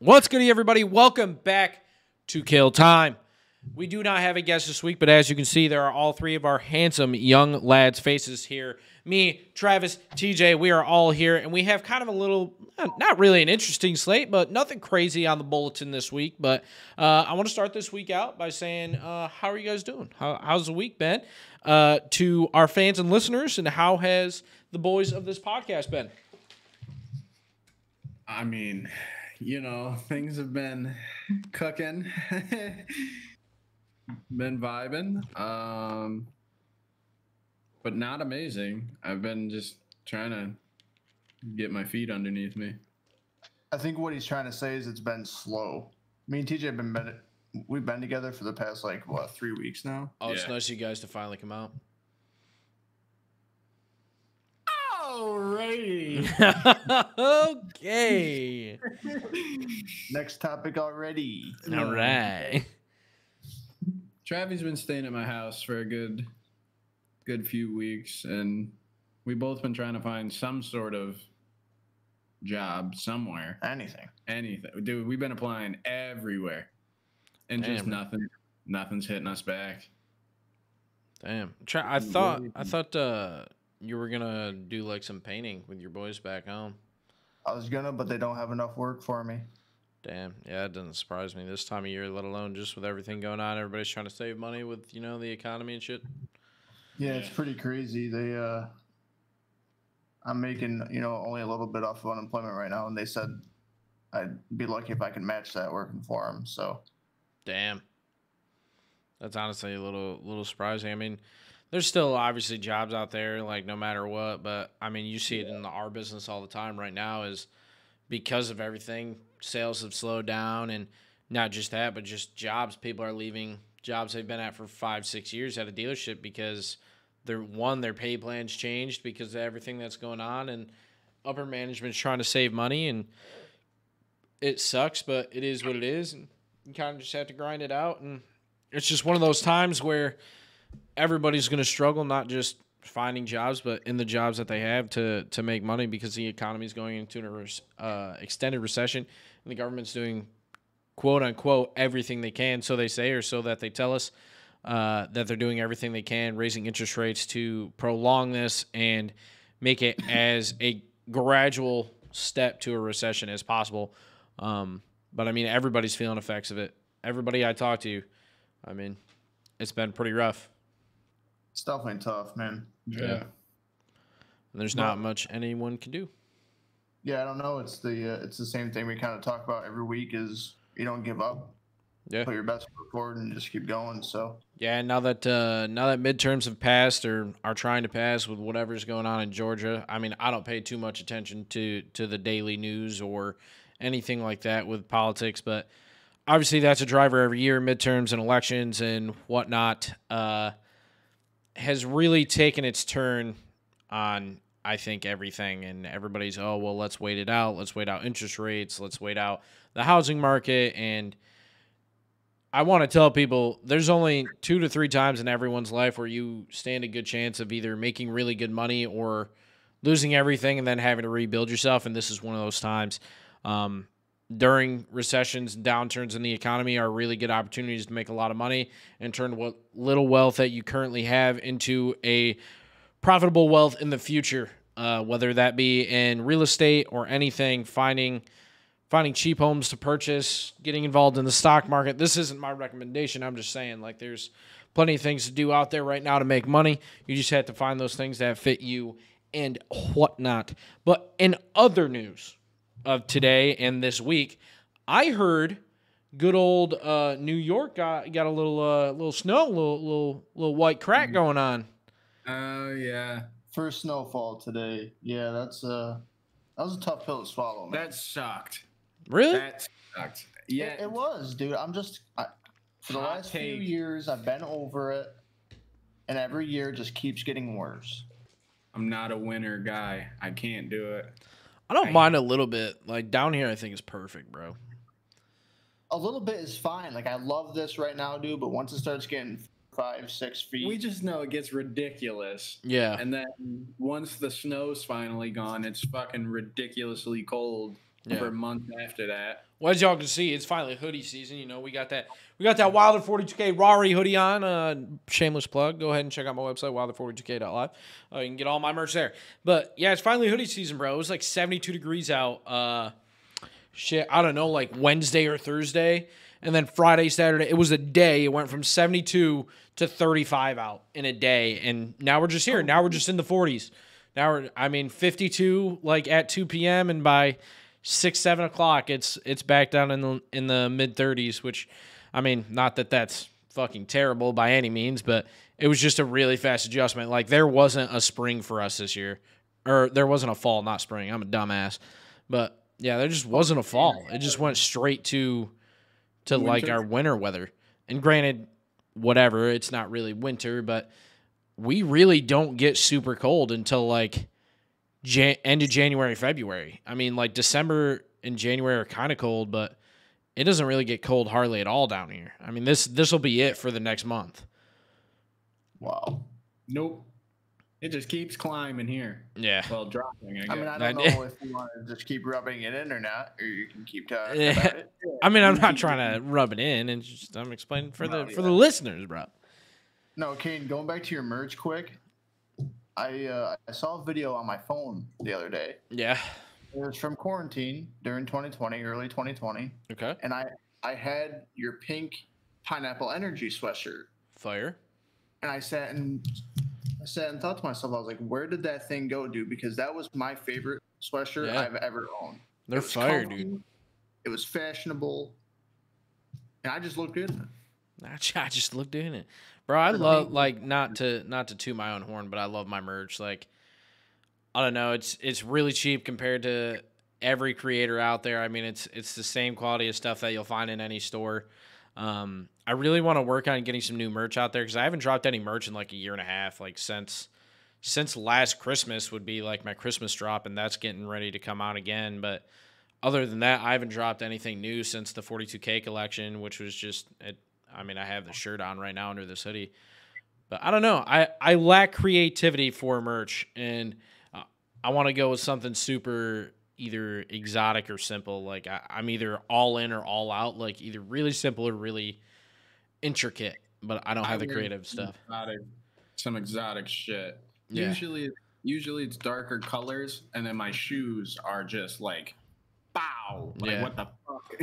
What's good, everybody? Welcome back to Kill Time. We do not have a guest this week, but as you can see, there are all three of our handsome young lads' faces here. Me, Travis, TJ, we are all here, and we have kind of a little, not really an interesting slate, but nothing crazy on the bulletin this week. But I want to start this week out by saying, how are you guys doing? How's the week been? To our fans and listeners, and how has the boys of this podcast been? I mean, things have been cooking, been vibing, but not amazing. I've been just trying to get my feet underneath me. I think what he's trying to say is it's been slow. Me and TJ have we've been together for the past 3 weeks now. Oh, it's nice of you guys to finally come out. Alrighty. Okay. Next topic already. All right. Travi's been staying at my house for a good few weeks, and we've both been trying to find some sort of job somewhere. Anything. Dude, we've been applying everywhere, and just nothing's hitting us back. Damn. I thought you were gonna do like some painting with your boys back home. I was gonna, but they don't have enough work for me. Damn. Yeah, it doesn't surprise me this time of year, let alone just with everything going on. Everybody's trying to save money with, the economy and shit. Yeah, it's pretty crazy. I'm making, only a little bit off of unemployment right now, and they said I'd be lucky if I can match that working for them. So, damn. That's honestly a little surprising. I mean, there's still obviously jobs out there, like no matter what, but I mean, you see it in our business all the time right now is because of everything, sales have slowed down, and not just that, but just jobs. People are leaving jobs they've been at for 5-6 years at a dealership because their pay plans changed because of everything that's going on, and upper management's trying to save money, and it sucks, but it is what it is, and you kind of just have to grind it out, and it's just one of those times where everybody's going to struggle, not just finding jobs, but in the jobs that they have to make money because the economy is going into an extended recession, and the government's doing, quote unquote, everything they can, so they say, or so that they tell us, that they're doing everything they can, raising interest rates to prolong this and make it as a gradual step to a recession as possible. But I mean, everybody's feeling effects of it. Everybody I talk to, I mean, it's been pretty rough. It's definitely tough, man. Yeah. And there's not much anyone can do. Yeah, I don't know. It's the same thing we kind of talk about every week is you don't give up. Yeah. Put your best foot forward and just keep going. So yeah, now that midterms have passed or are trying to pass with whatever's going on in Georgia, I mean, I don't pay too much attention to the daily news or anything like that with politics, but obviously that's a driver every year, midterms and elections and whatnot. Has really taken its turn on, I think, everything. And everybody's, let's wait it out. Let's wait out interest rates. Let's wait out the housing market. And I want to tell people there's only 2 to 3 times in everyone's life where you stand a good chance of either making really good money or losing everything and then having to rebuild yourself. And this is one of those times. During recessions and downturns in the economy are really good opportunities to make a lot of money and turn what little wealth that you currently have into a profitable wealth in the future, whether that be in real estate or anything, finding cheap homes to purchase, getting involved in the stock market. This isn't my recommendation. I'm just saying, there's plenty of things to do out there right now to make money. You just have to find those things that fit you and whatnot. But in other news of today and this week, I heard good old New York got a little snow, little white crack going on. Oh yeah, first snowfall today. Yeah, that was a tough pill to swallow, man. That sucked. Really? That sucked. Yeah, it was, dude. For the last few years, I've been over it, and every year it just keeps getting worse. I'm not a winter guy. I can't do it. I don't mind a little bit. Like down here, I think is perfect, bro. A little bit is fine. I love this right now, dude. But once it starts getting 5-6 feet, we just know it gets ridiculous. Yeah. And then once the snow's finally gone, it's fucking ridiculously cold. for months after that. Well, as y'all can see, it's finally hoodie season. You know, we got that Wilder 42K Rari hoodie on. Shameless plug. Go ahead and check out my website, wilder42k.live. You can get all my merch there. But yeah, it's finally hoodie season, bro. It was like 72 degrees out. I don't know, like Wednesday or Thursday, and then Friday, Saturday. It was a day. It went from 72 to 35 out in a day, and now we're just here. Now we're just in the 40s. Now 52 like at 2 p.m. and by 6-7 o'clock, it's back down in the mid 30s, which, I mean, not that that's fucking terrible by any means, but it was just a really fast adjustment. Like, there wasn't a spring for us this year, or there wasn't a fall, not spring. I'm a dumbass, but yeah, there just wasn't a fall. It just went straight to winter. Like our winter weather. And granted, whatever, it's not really winter, but we really don't get super cold until like end of January, February. I mean, like December and January are kind of cold, but it doesn't really get cold hardly at all down here. I mean, this will be it for the next month. Wow. Nope. It just keeps climbing here. Yeah. Well, dropping. I mean, I don't know if you want to just keep rubbing it in or not, or you can keep talking about it. I mean, I'm not trying to rub it in, and just I'm explaining for the listeners, bro. No, Kane, going back to your merch quick, I saw a video on my phone the other day. Yeah. It was from quarantine during 2020, early 2020. Okay. And I had your pink Pineapple Energy sweatshirt. Fire. And I sat and thought to myself, I was like, where did that thing go, dude? Because that was my favorite sweatshirt I've ever owned. They're fire, dude. It was fashionable. And I just looked good in it. I just looked in it. Bro, I love, like, not to toot my own horn, but I love my merch. Like, I don't know, it's really cheap compared to every creator out there. I mean, it's the same quality of stuff that you'll find in any store. I really want to work on getting some new merch out there because I haven't dropped any merch in like a year and a half. Like since last Christmas would be like my Christmas drop, and that's getting ready to come out again. But other than that, I haven't dropped anything new since the 42K collection, which was just it. I mean, I have the shirt on right now under this hoodie, but I don't know. I lack creativity for merch, and I want to go with something super either exotic or simple. Like I'm either all in or all out, like either really simple or really intricate, but I don't have the creative stuff. Some exotic shit. Yeah. Usually it's darker colors, and then my shoes are just like, bow. Like, what the fuck?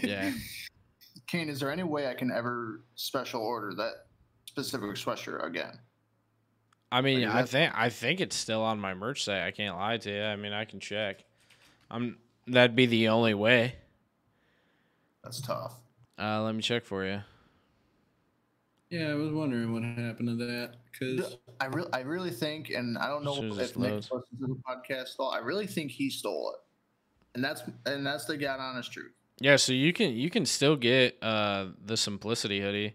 Yeah. Kane, is there any way I can ever special order that specific sweatshirt again? I mean, I think it's still on my merch site. I can't lie to you. I mean, I can check. That'd be the only way. That's tough. Let me check for you. Yeah, I was wondering what happened to that because I really think, and I don't know if Nick listens to the podcast at all. I really think he stole it, and that's the God honest truth. Yeah, so you can still get the Simplicity hoodie,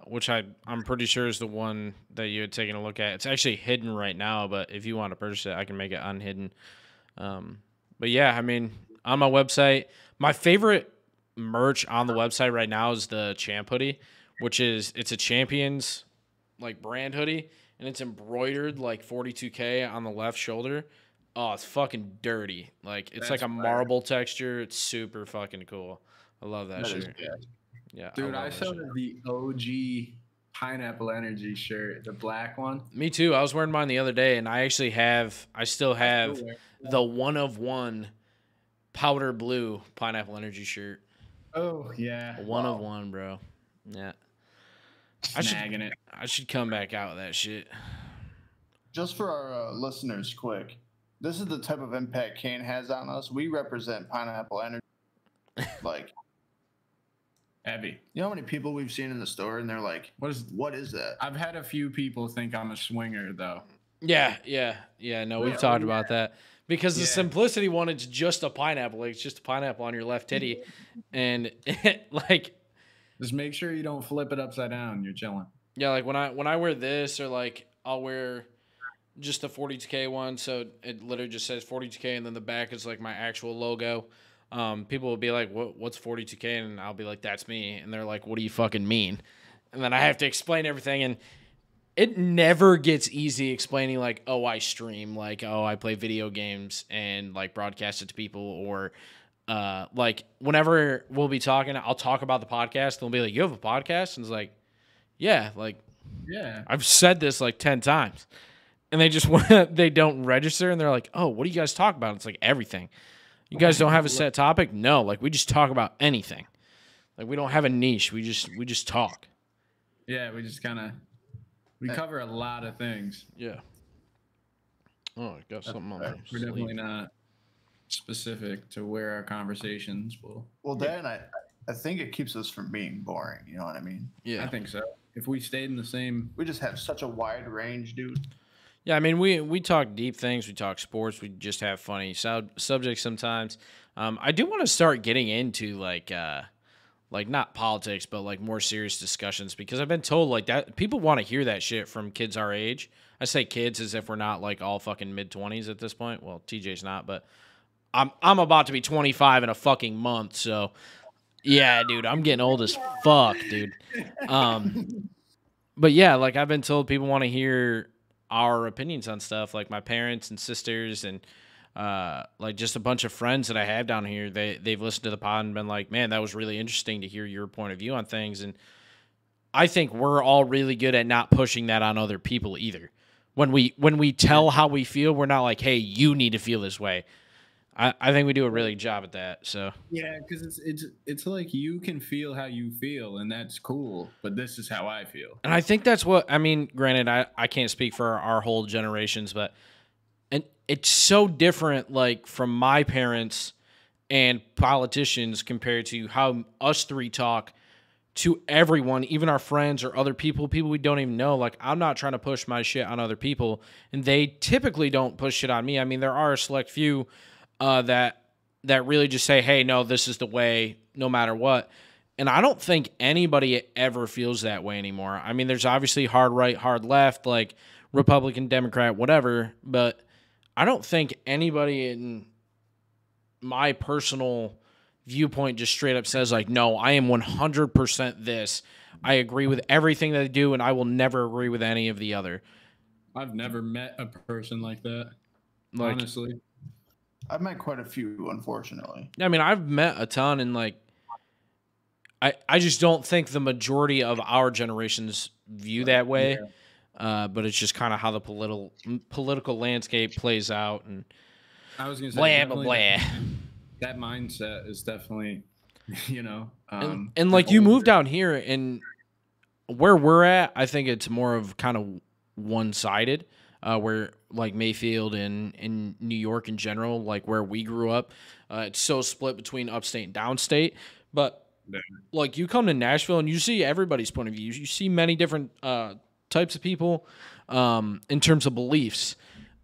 which I'm pretty sure is the one that you had taken a look at. It's actually hidden right now, but if you want to purchase it, I can make it unhidden. But yeah, I mean, on my website, my favorite merch on the website right now is the Champ hoodie, which it's a Champions like brand hoodie, and it's embroidered like 42K on the left shoulder. Oh, it's fucking dirty. Like it's like a marble texture. It's super fucking cool. I love that shirt. Yeah, dude, I saw the OG Pineapple Energy shirt, the black one. Me too. I was wearing mine the other day, and I still have the 1 of 1 powder blue Pineapple Energy shirt. Oh yeah, 1 of 1, bro. Yeah, I should come back out with that shit. Just for our listeners, quick. This is the type of impact Kane has on us. We represent Pineapple Energy. Like, heavy. You know how many people we've seen in the store and they're like, what is that? I've had a few people think I'm a swinger, though. Yeah. No, we've talked about that. Because the Simplicity one, it's just a pineapple. Like, it's just a pineapple on your left titty. And, just make sure you don't flip it upside down. You're chilling. Yeah, like, when I wear this, or, like, I'll wear just the 42K one, so it literally just says 42K, and then the back is like my actual logo. People will be like, what's 42K? And I'll be like, that's me. And they're like, what do you fucking mean? And then I have to explain everything. And it never gets easy explaining like, oh, I stream, like, oh, I play video games and like broadcast it to people, or like whenever we'll be talking, I'll talk about the podcast. They'll be like, you have a podcast? And it's like, yeah, like Yeah. I've said this like 10 times. And they just they don't register, and they're like, oh, what do you guys talk about? It's like everything. You guys don't have a set topic? No, like we just talk about anything. Like we don't have a niche. We just talk. Yeah, we just kind of cover a lot of things. Yeah. Oh, I got something on there. We're definitely not specific to where our conversations will. Well, Dan, I think it keeps us from being boring. You know what I mean? Yeah. I think so. If we stayed in the same, We just have such a wide range, dude. Yeah, I mean, we talk deep things. We talk sports. We just have funny subjects sometimes. I do want to start getting into like not politics, but like more serious discussions, because I've been told like that people want to hear that shit from kids our age. I say kids as if we're not like all fucking mid-20s at this point. Well, TJ's not, but I'm about to be 25 in a fucking month, so yeah, dude, I'm getting old as fuck, dude. But yeah, like I've been told people want to hear our opinions on stuff, like my parents and sisters and like just a bunch of friends that I have down here. They've listened to the pod and been like, man, that was really interesting to hear your point of view on things. And I think we're all really good at not pushing that on other people either. When we tell how we feel, we're not like, hey, you need to feel this way. I think we do a really good job at that. So yeah, because it's like you can feel how you feel, and that's cool. But this is how I feel. And I think that's what, I mean, granted, I can't speak for our whole generations, but and it's so different, like, from my parents and politicians compared to how us three talk to everyone, even our friends or other people we don't even know. Like, I'm not trying to push my shit on other people, and they typically don't push shit on me. I mean, there are a select few that really just say, hey, no, this is the way, no matter what. And I don't think anybody ever feels that way anymore. I mean, there's obviously hard right, hard left, like Republican, Democrat, whatever, but I don't think anybody in my personal viewpoint just straight up says like, no, I am 100% this. I agree with everything that they do, and I will never agree with any of the other. I've never met a person like that, Like, honestly. I've met quite a few, unfortunately. I mean, I've met a ton, and like, I just don't think the majority of our generations view that way. Yeah. But it's just kind of how the political landscape plays out, and I was gonna say blah blah blah. That mindset is definitely, you know, And like you move down here, and where we're at, I think it's more of kind of one-sided. Where like Mayfield and in New York in general, like where we grew up, it's so split between upstate and downstate. But like you come to Nashville and you see everybody's point of view. You see many different types of people in terms of beliefs,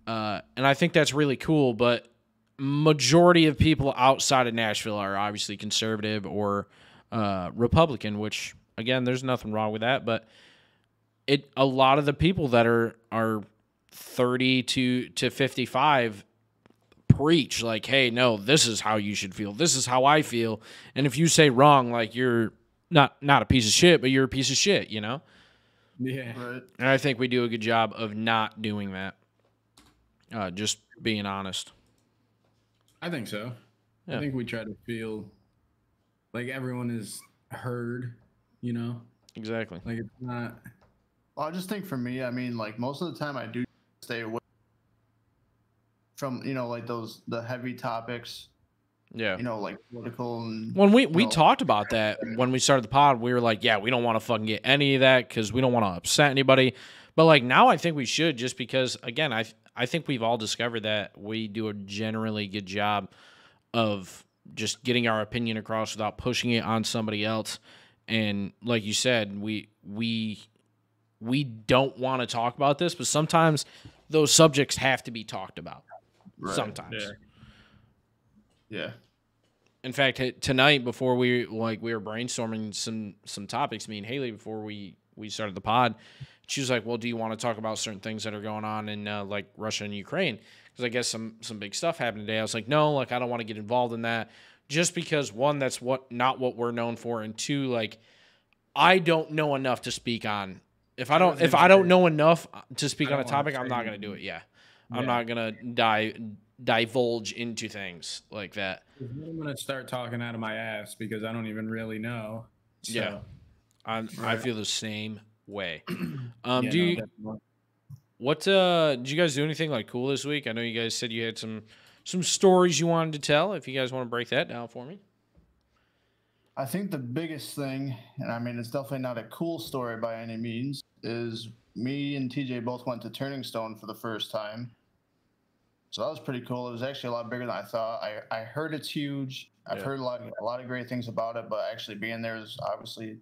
and I think that's really cool. But majority of people outside of Nashville are obviously conservative or Republican, which again, there's nothing wrong with that. But a lot of the people that are 30 to 55 preach like, hey, no, this is how you should feel. This is how I feel. And if you say wrong, like you're not a piece of shit, but you're a piece of shit, you know? Yeah. Right. And I think we do a good job of not doing that. Just being honest. I think so. Yeah. I think we try to feel like everyone is heard, you know? Exactly. Like it's not. Well, I just think for me, I mean, like most of the time I do stay away from, like the heavy topics, Yeah. like political and. When we know. talked about that when we started the pod, we were like, yeah, we don't want to fucking get any of that because we don't want to upset anybody. But like now I think we should, just because, again, I think we've all discovered that we do a generally good job of just getting our opinion across without pushing it on somebody else. And like you said, we don't want to talk about this, but sometimes those subjects have to be talked about. Right. Sometimes. Yeah. In fact, tonight before we were brainstorming some topics, me and Haley, before we started the pod, she was like, well, do you want to talk about certain things that are going on in like Russia and Ukraine? Because I guess some big stuff happened today. I was like, no, like I don't want to get involved in that, just because one, that's not what we're known for, and two, like I don't know enough to speak on if I don't know enough to speak on a topic, I'm not gonna do it. Yeah, I'm not gonna divulge into things like that. I'm gonna start talking out of my ass because I don't even really know. So. Yeah, I feel the same way. Definitely. Did you guys do anything like cool this week? I know you guys said you had some stories you wanted to tell. If you guys want to break that down for me. I think the biggest thing, and I mean, it's definitely not a cool story by any means, is me and TJ both went to Turning Stone for the first time. So that was pretty cool. It was actually a lot bigger than I thought. I heard it's huge. I've heard a lot of great things about it, but actually being there is obviously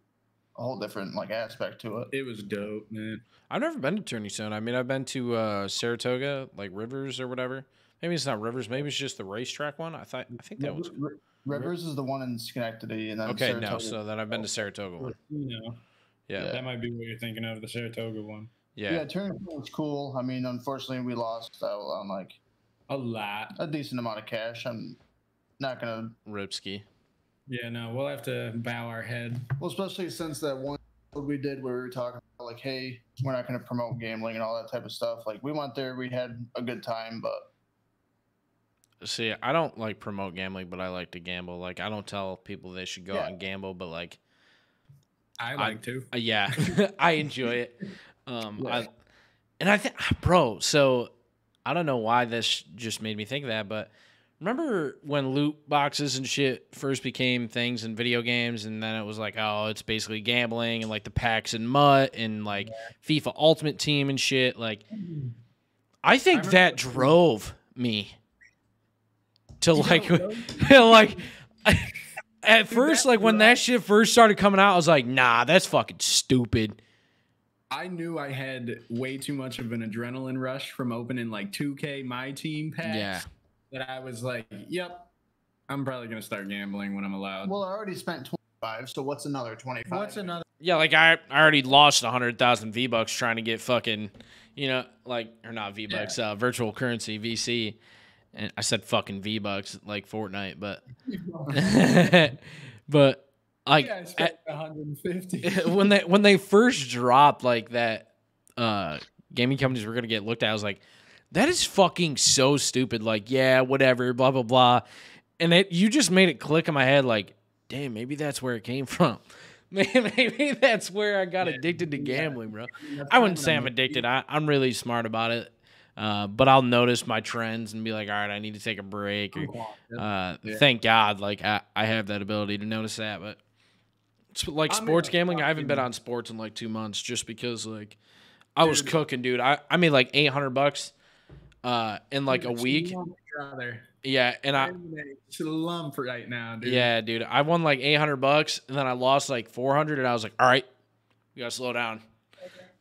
a whole different aspect to it. It was dope, man. I've never been to Turning Stone. I mean, I've been to Saratoga, like Rivers or whatever. Maybe it's not Rivers. Maybe it's just the racetrack one. I think that was Rivers is the one in Schenectady, and then okay. Saratoga. No, so then I've been to Saratoga one. Yeah, that might be what you're thinking of, the Saratoga one. Yeah, Turning Stone was cool. I mean, unfortunately, we lost out on a decent amount of cash. I'm not gonna Ripski. Yeah, no, we'll have to bow our head. Well, especially since that one we did where we were talking about hey, we're not gonna promote gambling and all that type of stuff. We went there, we had a good time, but. See, I don't promote gambling, but I like to gamble. I don't tell people they should go out and gamble, but I like to. Yeah, I enjoy it. I think, bro. So I don't know why this just made me think of that, but remember when loot boxes and shit first became things in video games, and then it was oh, it's basically gambling, and the packs and Mutt and FIFA Ultimate Team and shit. I think that drove me. To at first, when that shit first started coming out, I was like, nah, that's fucking stupid. I knew I had way too much of an adrenaline rush from opening 2K My Team packs. Yeah. That I was yep, I'm probably gonna start gambling when I'm allowed. Well, I already spent 25, so what's another 25? What's another? Yeah, I already lost 100,000 V-Bucks trying to get fucking, or not V-Bucks, virtual currency VC. And I said fucking V-Bucks like Fortnite, but but I spent 150 when they first dropped that gaming companies were gonna get looked at. I was like, that is fucking so stupid. Yeah, whatever, blah blah blah, and you just made it click in my head. Damn, maybe that's where it came from. Maybe that's where I got addicted to gambling, bro. I wouldn't say I'm addicted. I'm really smart about it. But I'll notice my trends and be like, all right, I need to take a break. Thank God, I have that ability to notice that. But sports gambling, I haven't been on sports in 2 months just because I was cooking, dude. I made $800 in a week. Yeah, and I'm a lump right now, dude. Yeah, dude. I won $800 and then I lost 400, and I was like, all right, we gotta slow down.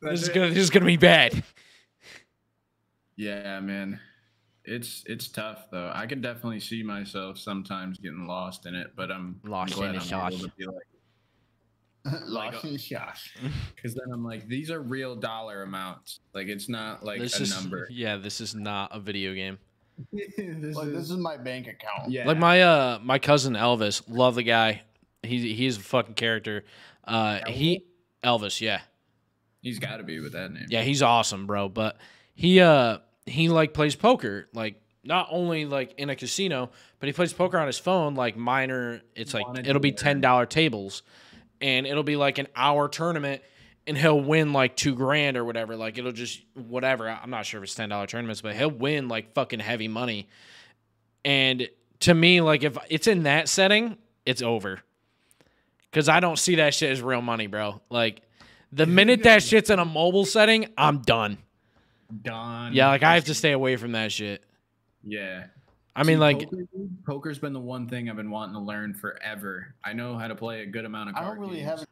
This is gonna be bad. Yeah, man. It's tough though. I can definitely see myself sometimes getting lost in it, but I'm lost glad in the I'm able to be lost in the shot. Because then I'm these are real dollar amounts. It's not a number. Yeah, this is not a video game. This is my bank account. Yeah. My cousin Elvis, love the guy. He's a fucking character. Elvis, yeah. He's got to be with that name. Yeah, he's awesome, bro. But he plays poker, not only in a casino, but he plays poker on his phone, minor. It's it'll be $10 tables, and it'll be an hour tournament, and he'll win $2,000 or whatever. It'll just whatever. I'm not sure if it's $10 tournaments, but he'll win fucking heavy money. And to me, if it's in that setting, it's over, because I don't see that shit as real money, bro. The minute that shit's in a mobile setting, I'm done. Yeah, I have to stay away from that shit. Yeah. I mean, poker's been the one thing I've been wanting to learn forever. I know how to play a good amount of card I don't really games. have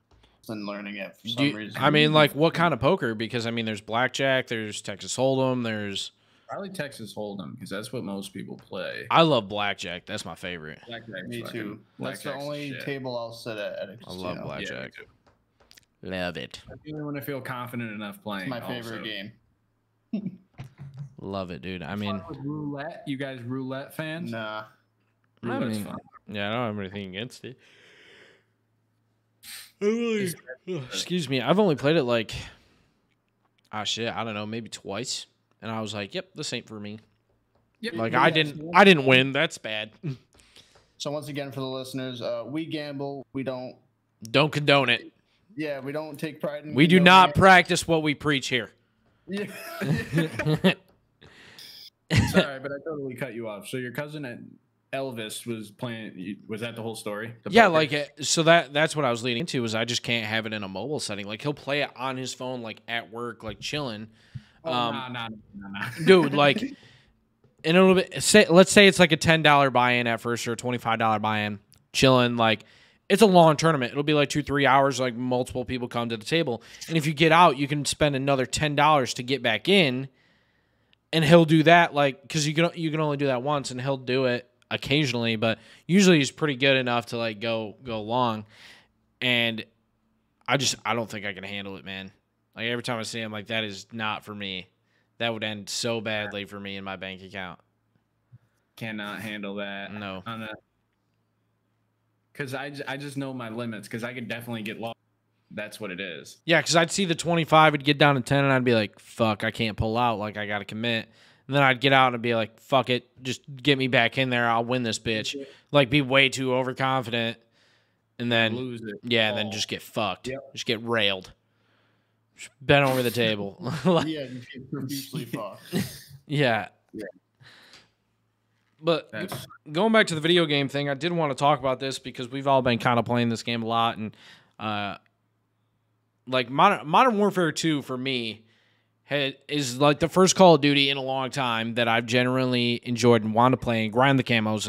been learning it for some reason. I mean, what kind of poker? Because, I mean, there's blackjack, there's Texas Hold'em, there's... Probably Texas Hold'em, because that's what most people play. I love blackjack. That's my favorite. Me too. That's the only table I'll sit at a casino. I love blackjack. Love it. That's the only one I feel confident enough playing. It's my favorite game. Love it, dude. I mean, roulette. You guys roulette fans? Nah. Roulette's fun. Yeah, I don't have anything against it. Excuse me. I've only played it Ah, shit, I don't know, maybe twice. And I was like, yep, this ain't for me. Yep. Like, Yeah, I didn't win. That's bad. So once again, for the listeners, we gamble. We don't. Don't condone it. Yeah, we don't take pride in. We do condoning not it. practice what we preach here. Yeah. Sorry, but I totally cut you off. So your cousin at Elvis was playing. Was that the whole story? The Yeah, poker? like so that's what I was leading to is I just can't have it in a mobile setting. Like he'll play it on his phone, like at work, like chilling. Oh, nah. Dude, like in a little bit. Let's say it's like a $10 buy-in at first or a $25 buy-in, chilling. Like it's a long tournament. It'll be like 2-3 hours. Like multiple people come to the table, and if you get out, you can spend another $10 to get back in. And he'll do that, like, because you can only do that once, and he'll do it occasionally, but usually he's pretty good enough to like go long. And I don't think I can handle it, man. Like every time I see him, like that is not for me. That would end so badly for me in my bank account. Cannot handle that. No. Because I just know my limits. Because I could definitely get lost. That's what it is. Yeah, because I'd see the 25, it'd get down to 10, and I'd be like, fuck, I can't pull out. Like, I got to commit. And then I'd get out and be like, fuck it. Just get me back in there. I'll win this bitch. Like, be way too overconfident. And then, Lose it. yeah, and then just get fucked. Yep. Just get railed. Just bent over the table. Yeah, you get profusely fucked. Yeah. Yeah. But going back to the video game thing, I did want to talk about this because we've all been kind of playing this game a lot. And, like Modern Warfare 2 for me is like the first Call of Duty in a long time that I've generally enjoyed and want to play and grind the camos,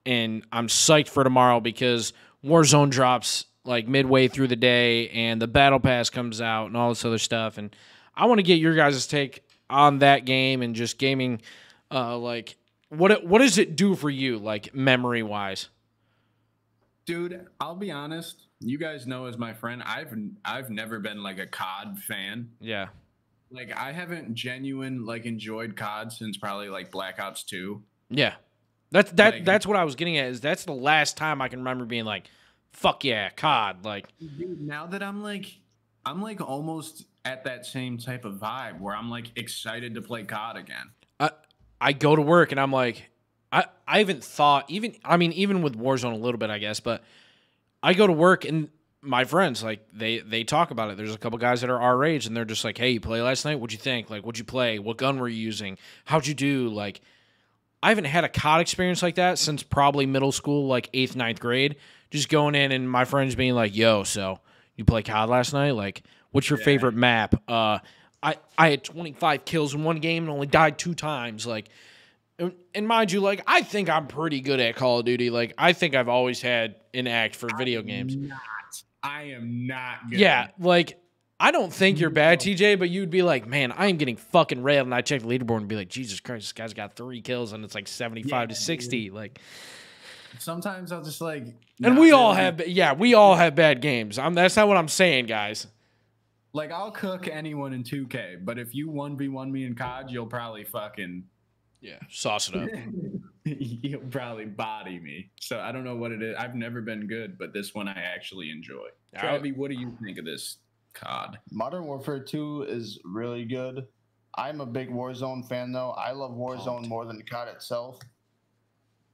and I'm psyched for tomorrow because Warzone drops like midway through the day and the Battle Pass comes out and all this other stuff, and I want to get your guys' take on that game and just gaming. Like what does it do for you, like memory wise? Dude, I'll be honest. You guys know as my friend, I've never been like a COD fan. Yeah. Like I haven't like enjoyed COD since probably like Black Ops 2. Yeah. That's what I was getting at, is that's the last time I can remember being like, fuck yeah, COD. Like, dude, now that I'm like almost at that same type of vibe where I'm like excited to play COD again. I go to work and I'm like, I haven't thought even with Warzone a little bit, I guess, but I go to work and my friends, like, they talk about it. There's a couple guys that are our age, and they're just like, hey, you play last night? What'd you think? Like, what'd you play? What gun were you using? How'd you do? Like, I haven't had a COD experience like that since probably middle school, like 8th, 9th grade. Just going in and my friends being like, yo, so you play COD last night? Like, what's your favorite map? I had 25 kills in one game and only died 2 times. Like, and mind you, like, I think I'm pretty good at Call of Duty. Like, I think I've always had an act for video games. I am not good. Yeah, like, I don't think you're bad, TJ, but you'd be like, man, I am getting fucking railed. And I check the leaderboard and be like, Jesus Christ, this guy's got 3 kills and it's like 75 to 60. Dude. Like, sometimes I'll just like, and we all have bad games. That's not what I'm saying, guys. Like, I'll cook anyone in 2K, but if you 1v1 me in COD, you'll probably fucking sauce it up. You'll probably body me. So I don't know what it is. I've never been good, but this one I actually enjoy. Travi, what do you think of this COD? Modern Warfare 2 is really good. I'm a big Warzone fan, though. I love Warzone more than COD itself.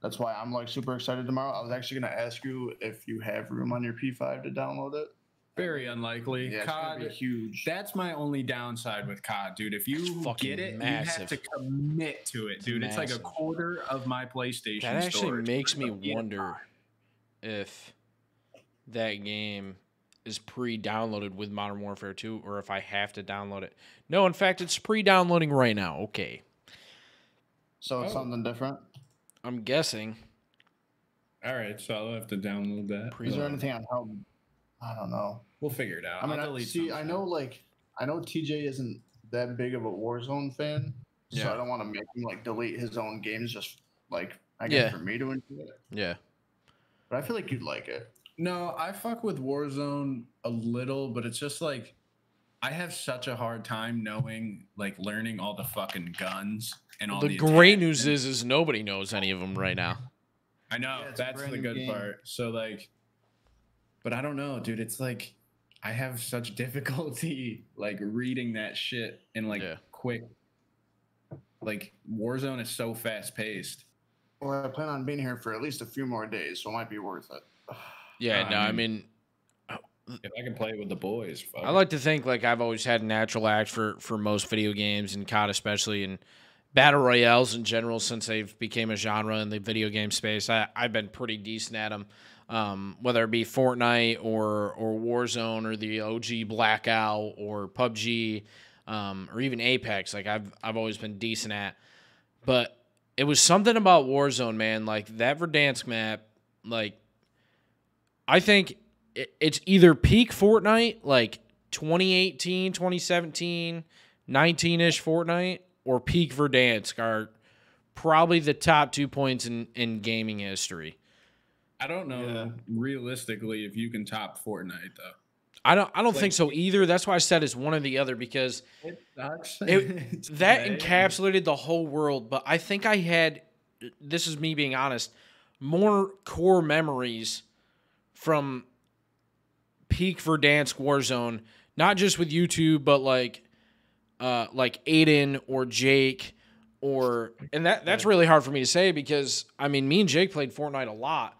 That's why I'm like super excited tomorrow. I was actually going to ask you if you have room on your P5 to download it. Very unlikely. Yeah, COD, it's huge. That's my only downside with COD, dude. If you get it, massive. you have to commit to it, dude. It's like a quarter of my PlayStation. That actually storage. makes me wonder if that game is pre-downloaded with Modern Warfare 2 or if I have to download it. No, in fact, it's pre-downloading right now. Okay. So it's something different? I'm guessing. All right, so I'll have to download that. Is there anything on how... I don't know. We'll figure it out. I mean, I know TJ isn't that big of a Warzone fan, so I don't want to make him like delete his own games just like I guess for me to enjoy it. Yeah. But I feel like you'd like it. No, I fuck with Warzone a little, but it's just like I have such a hard time learning all the fucking guns and all the great news is nobody knows any of them right now. I know, that's the good part. So like, but I don't know, dude. It's like I have such difficulty like reading that shit in like quick. Like Warzone is so fast paced. Well, I plan on being here for at least a few more days, so it might be worth it. Yeah, no, I mean, if I can play with the boys, I like to think like I've always had a natural act for most video games and COD especially, and battle royales in general since they've became a genre in the video game space. I've been pretty decent at them, whether it be Fortnite or Warzone or the OG Blackout or PUBG, or even Apex. Like I've always been decent at, but it was something about Warzone, man. Like that Verdansk map, like I think it's either peak Fortnite, like 2018, 2017, 19-ish Fortnite, or peak Verdansk are probably the top 2 points in gaming history. I don't know realistically if you can top Fortnite though. I don't think so either. That's why I said it's one or the other, because it sucks. That encapsulated the whole world. But I think I had, this is me being honest, more core memories from peak Verdansk Warzone, not just with YouTube, but like Aiden or Jake, and that's really hard for me to say because I mean me and Jake played Fortnite a lot,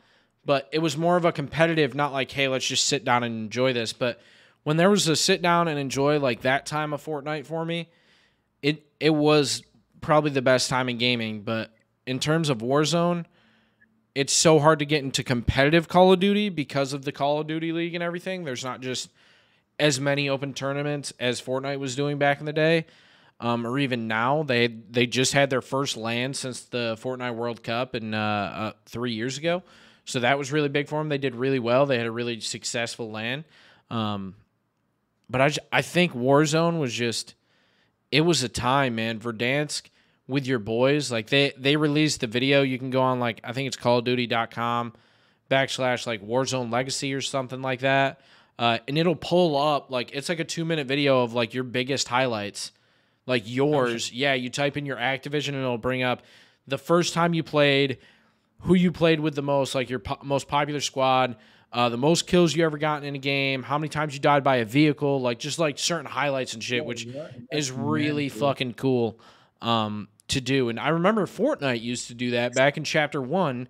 but it was more of a competitive, not like, hey, let's just sit down and enjoy this. But when there was a sit down and enjoy like that time of Fortnite for me, it was probably the best time in gaming. But in terms of Warzone, it's so hard to get into competitive Call of Duty because of the Call of Duty League and everything. There's not just as many open tournaments as Fortnite was doing back in the day, or even now. They just had their first LAN since the Fortnite World Cup 3 years ago. So that was really big for them. They did really well. They had a really successful LAN. But I think Warzone was just, it was a time, man. Verdansk with your boys, like they released the video. You can go on like, I think it's callofduty.com / like Warzone Legacy or something like that. And it'll pull up, like, it's like a 2-minute video of like your biggest highlights, like yours. Yeah. You type in your Activision and it'll bring up the first time you played, who you played with the most, like your most popular squad, the most kills you ever gotten in a game, how many times you died by a vehicle, like just like certain highlights and shit, which is really fucking cool to do. And I remember Fortnite used to do that back in Chapter 1.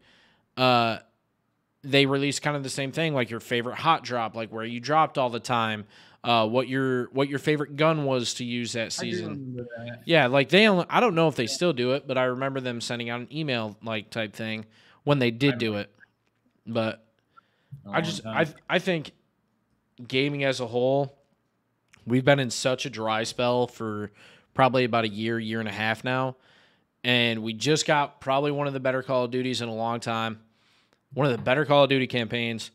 They released kind of the same thing, like your favorite hot drop, like where you dropped all the time, what your favorite gun was to use that season. Yeah, like I don't know if they still do it, but I remember them sending out an email like type thing when they did do it. But I think gaming as a whole, we've been in such a dry spell for probably about a year and a half now, and we just got probably one of the better Call of Duties in a long time. One of the better Call of Duty campaigns.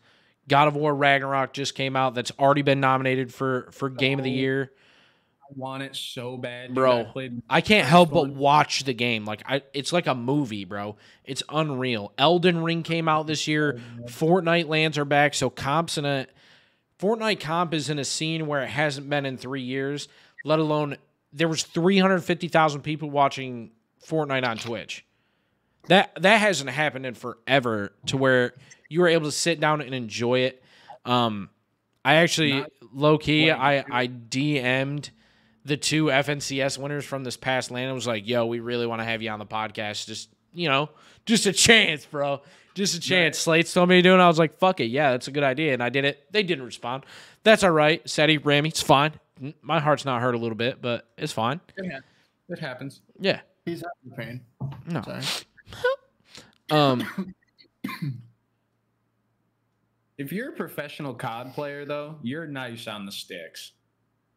God of War Ragnarok just came out. That's already been nominated for Game of the Year. I want it so bad, dude. Bro. I can't help but watch the game. Like it's like a movie, bro. It's unreal. Elden Ring came out this year. Fortnite lands are back. So Fortnite comp is in a scene where it hasn't been in 3 years. Let alone there was 350,000 people watching Fortnite on Twitch. That hasn't happened in forever to where you were able to sit down and enjoy it. I actually, low-key, I DM'd the 2 FNCS winners from this past LAN. I was like, yo, we really want to have you on the podcast. Just, just a chance, bro. Just a chance. Right. Slates told me to do it. I was like, fuck it. Yeah, that's a good idea. And I did it. They didn't respond. That's all right. Seti, Rami, it's fine. My heart's not hurt a little bit, but it's fine. It happens. Yeah. He's having pain. No. Sorry. If you're a professional COD player, though, you're nice on the sticks.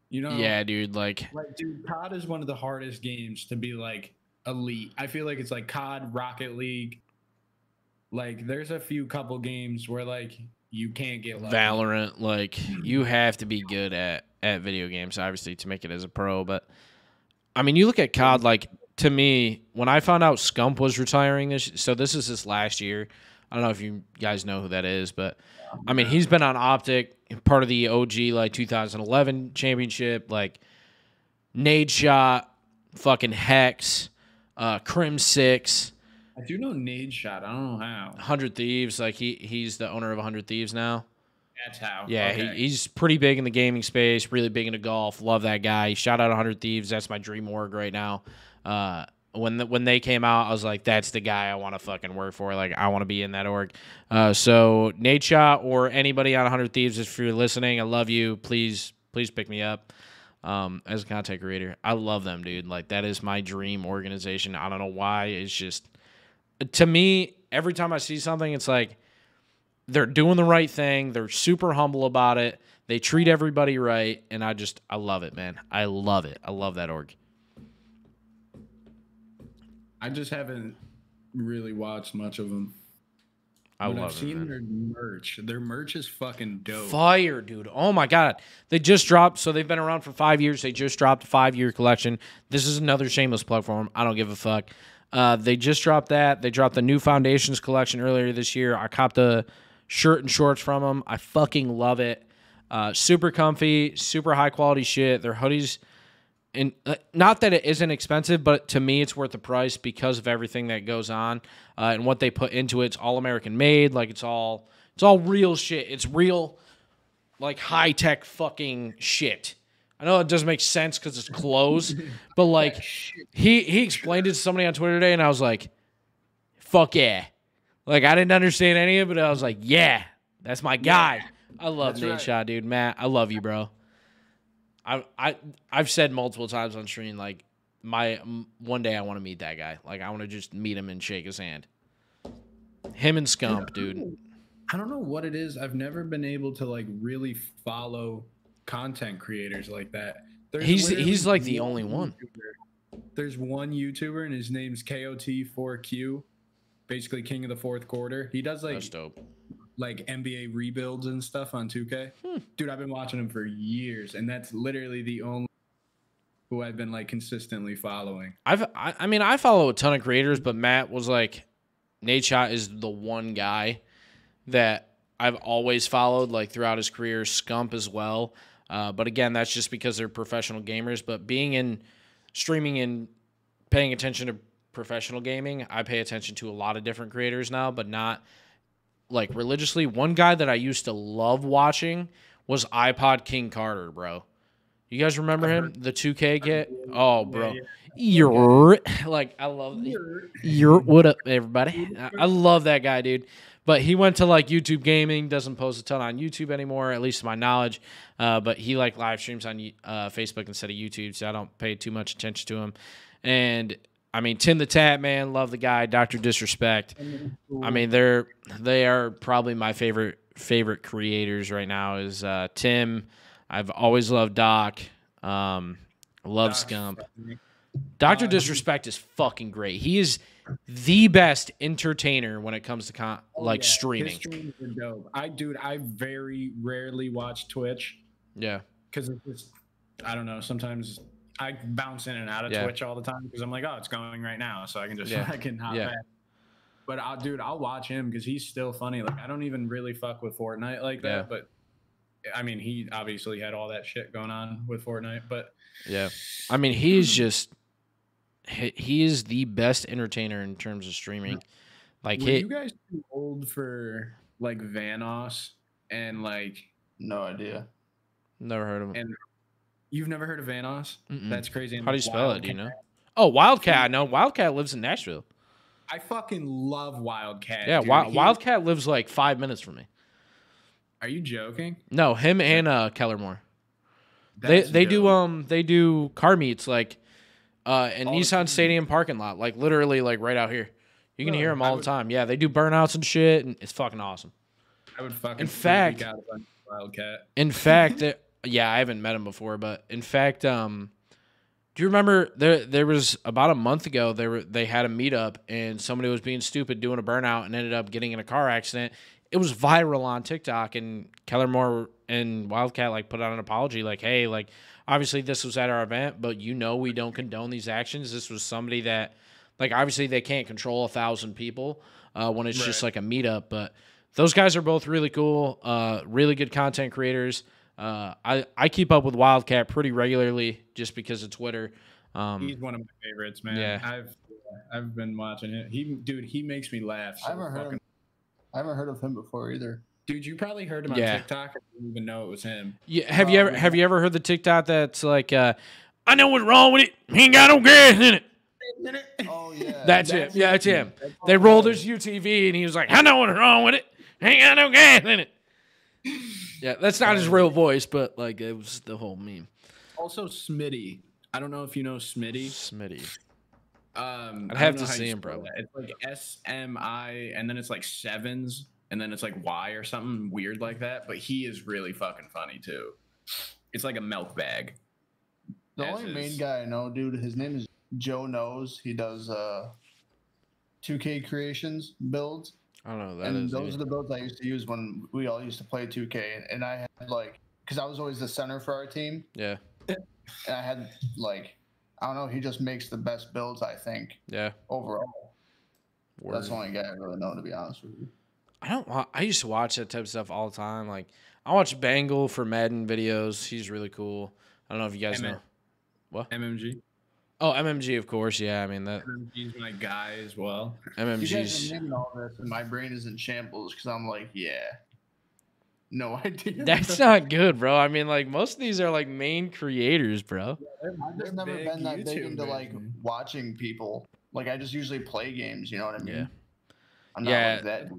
Yeah, dude. Like, dude, COD is one of the hardest games to be like elite. I feel like it's like COD, Rocket League. Like, there's a couple games where like you can't get lucky. Valorant. Like, you have to be good at video games, obviously, to make it as a pro. But I mean, you look at COD, like. To me, when I found out Scump was retiring this is last year. I don't know if you guys know who that is, but I mean, he's been on Optic, part of the OG like 2011 championship, like Nade Shot, fucking Hex, Crim 6. I do know Nade Shot. I don't know how. 100 Thieves, like he's the owner of 100 Thieves now. That's how. Yeah, Okay. he's pretty big in the gaming space, really big into golf. Love that guy. Shout out 100 Thieves. That's my dream org right now. When they came out, I was like, that's the guy I want to fucking work for. Like, I want to be in that org. So Nate Shot or anybody on 100 Thieves, if you're listening, I love you. Please pick me up as a content creator. I love them, dude. Like, that is my dream organization. I don't know why. It's just, to me, every time I see something, it's like, they're doing the right thing. They're super humble about it. They treat everybody right, and I love it, man. I love it. I love that org. I just haven't really watched much of them. I've seen their merch. Their merch is fucking dope. Fire, dude. Oh my God. They just dropped, so they've been around for 5 years. They just dropped a 5-year collection. This is another shameless plug for them. I don't give a fuck. They just dropped that. They dropped the new Foundations collection earlier this year. I copped the shirt and shorts from them. I fucking love it. Super comfy, super high quality shit. Their hoodies, and not that it isn't expensive, but to me it's worth the price because of everything that goes on and what they put into it. It's all American made. Like it's all real shit. It's real, like high tech fucking shit. I know it doesn't make sense because it's clothes, but like he explained it to somebody on Twitter today, and I was like, "Fuck yeah!" Like, I didn't understand any of it, but I was like, yeah, that's my guy. I love Nate Shot, dude. Matt, I love you, bro. I've said multiple times on stream, like, one day I want to meet that guy. Like, I want to just meet him and shake his hand. Him and Scump, dude. I don't know what it is. I've never been able to, like, really follow content creators like that. He's like the only one. There's one YouTuber, and his name's KOT4Q. Basically king of the fourth quarter. He does like NBA rebuilds and stuff on 2K. Dude, I've been watching him for years, and that's literally the only who I've been like consistently following. I mean, I follow a ton of creators, but Matt was like, Nate Shot is the one guy that I've always followed, like throughout his career. Scump as well. But again, that's just because they're professional gamers. But being in streaming and paying attention to professional gaming, I pay attention to a lot of different creators now, but not like religiously. One guy that I used to love watching was iPod King Carter, bro. You guys remember him? The 2K kid? Oh, bro. You're like, I love you're what up, everybody? I love that guy, dude. But he went to like YouTube gaming, doesn't post a ton on YouTube anymore, at least to my knowledge. But he like live streams on Facebook instead of YouTube, so I don't pay too much attention to him. And I mean, Tim the Tat Man, love the guy. Dr. Disrespect. I mean, they are probably my favorite creators right now. Is Tim. I've always loved Doc. Love Scump. Dr. Disrespect is fucking great. He is the best entertainer when it comes to streaming. His streams are dope. I very rarely watch Twitch. Yeah, because it's just, I don't know. Sometimes I bounce in and out of Twitch all the time because I'm like, oh, it's going right now, so I can just I can hop back. But I'll watch him because he's still funny. Like, I don't even really fuck with Fortnite like that, but I mean, he obviously had all that shit going on with Fortnite. But yeah, I mean, he's just he is the best entertainer in terms of streaming. Like, were you guys too old for like Vanoss and like? No idea. Never heard of him. And you've never heard of Vanoss? That's crazy. How do you spell it? Do you know? Oh, Wildcat. I know. Wildcat lives in Nashville. I fucking love Wildcat. Yeah, Wildcat lives like 5 minutes from me. Are you joking? No, him and Keller Moore. They do car meets like in Nissan Stadium parking lot, like literally like right out here. You can hear them all the time. Yeah, they do burnouts and shit, and it's fucking awesome. I would fucking freak out about Wildcat. In fact, yeah, I haven't met him before, but in fact, do you remember there was about a month ago they had a meetup and somebody was being stupid doing a burnout and ended up getting in a car accident. It was viral on TikTok, and Keller Moore and Wildcat like put out an apology, like, hey, like obviously this was at our event, but we don't condone these actions. This was somebody that, like, obviously they can't control 1,000 people when it's just like a meetup, but those guys are both really cool, really good content creators. I keep up with Wildcat pretty regularly just because of Twitter. He's one of my favorites, man. Yeah. I've been watching it. He makes me laugh. So I haven't heard of him before either. Dude, you probably heard him on TikTok. I didn't even know it was him. Yeah. Have you ever heard the TikTok that's like, I know what's wrong with it. He ain't got no gas in it. Oh yeah. That's him. Yeah, that's him. They rolled his UTV and he was like, I know what's wrong with it. Ain't got no gas in it. Yeah, that's not his real voice, but like it was the whole meme. Also, Smitty. I don't know if you know Smitty. I'd have to see him, bro. It's like SMI, and then it's like sevens, and then it's like Y or something weird like that. But he is really fucking funny too. It's like a milk bag. The only main guy I know, dude, his name is Joe Knows. He does 2K creations builds. I don't know that. And those are the builds I used to use when we all used to play 2K. And I had like, because I was always the center for our team. Yeah. And I had like, I don't know, he just makes the best builds, I think. Yeah. Overall. Word. That's the only guy I really know, to be honest with you. I used to watch that type of stuff all the time. Like, I watch Bangle for Madden videos. He's really cool. I don't know if you guys know. What? MMG. Oh, MMG, of course. Yeah, I mean that. MMG's my guy as well. MMG's. You guys are naming all this, and my brain is in shambles because I'm like, yeah, no idea. That's not good, bro. I mean, like most of these are like main creators, bro. Yeah, I've just never been that big into like watching people. Like I just usually play games. You know what I mean? Yeah. I'm not like that.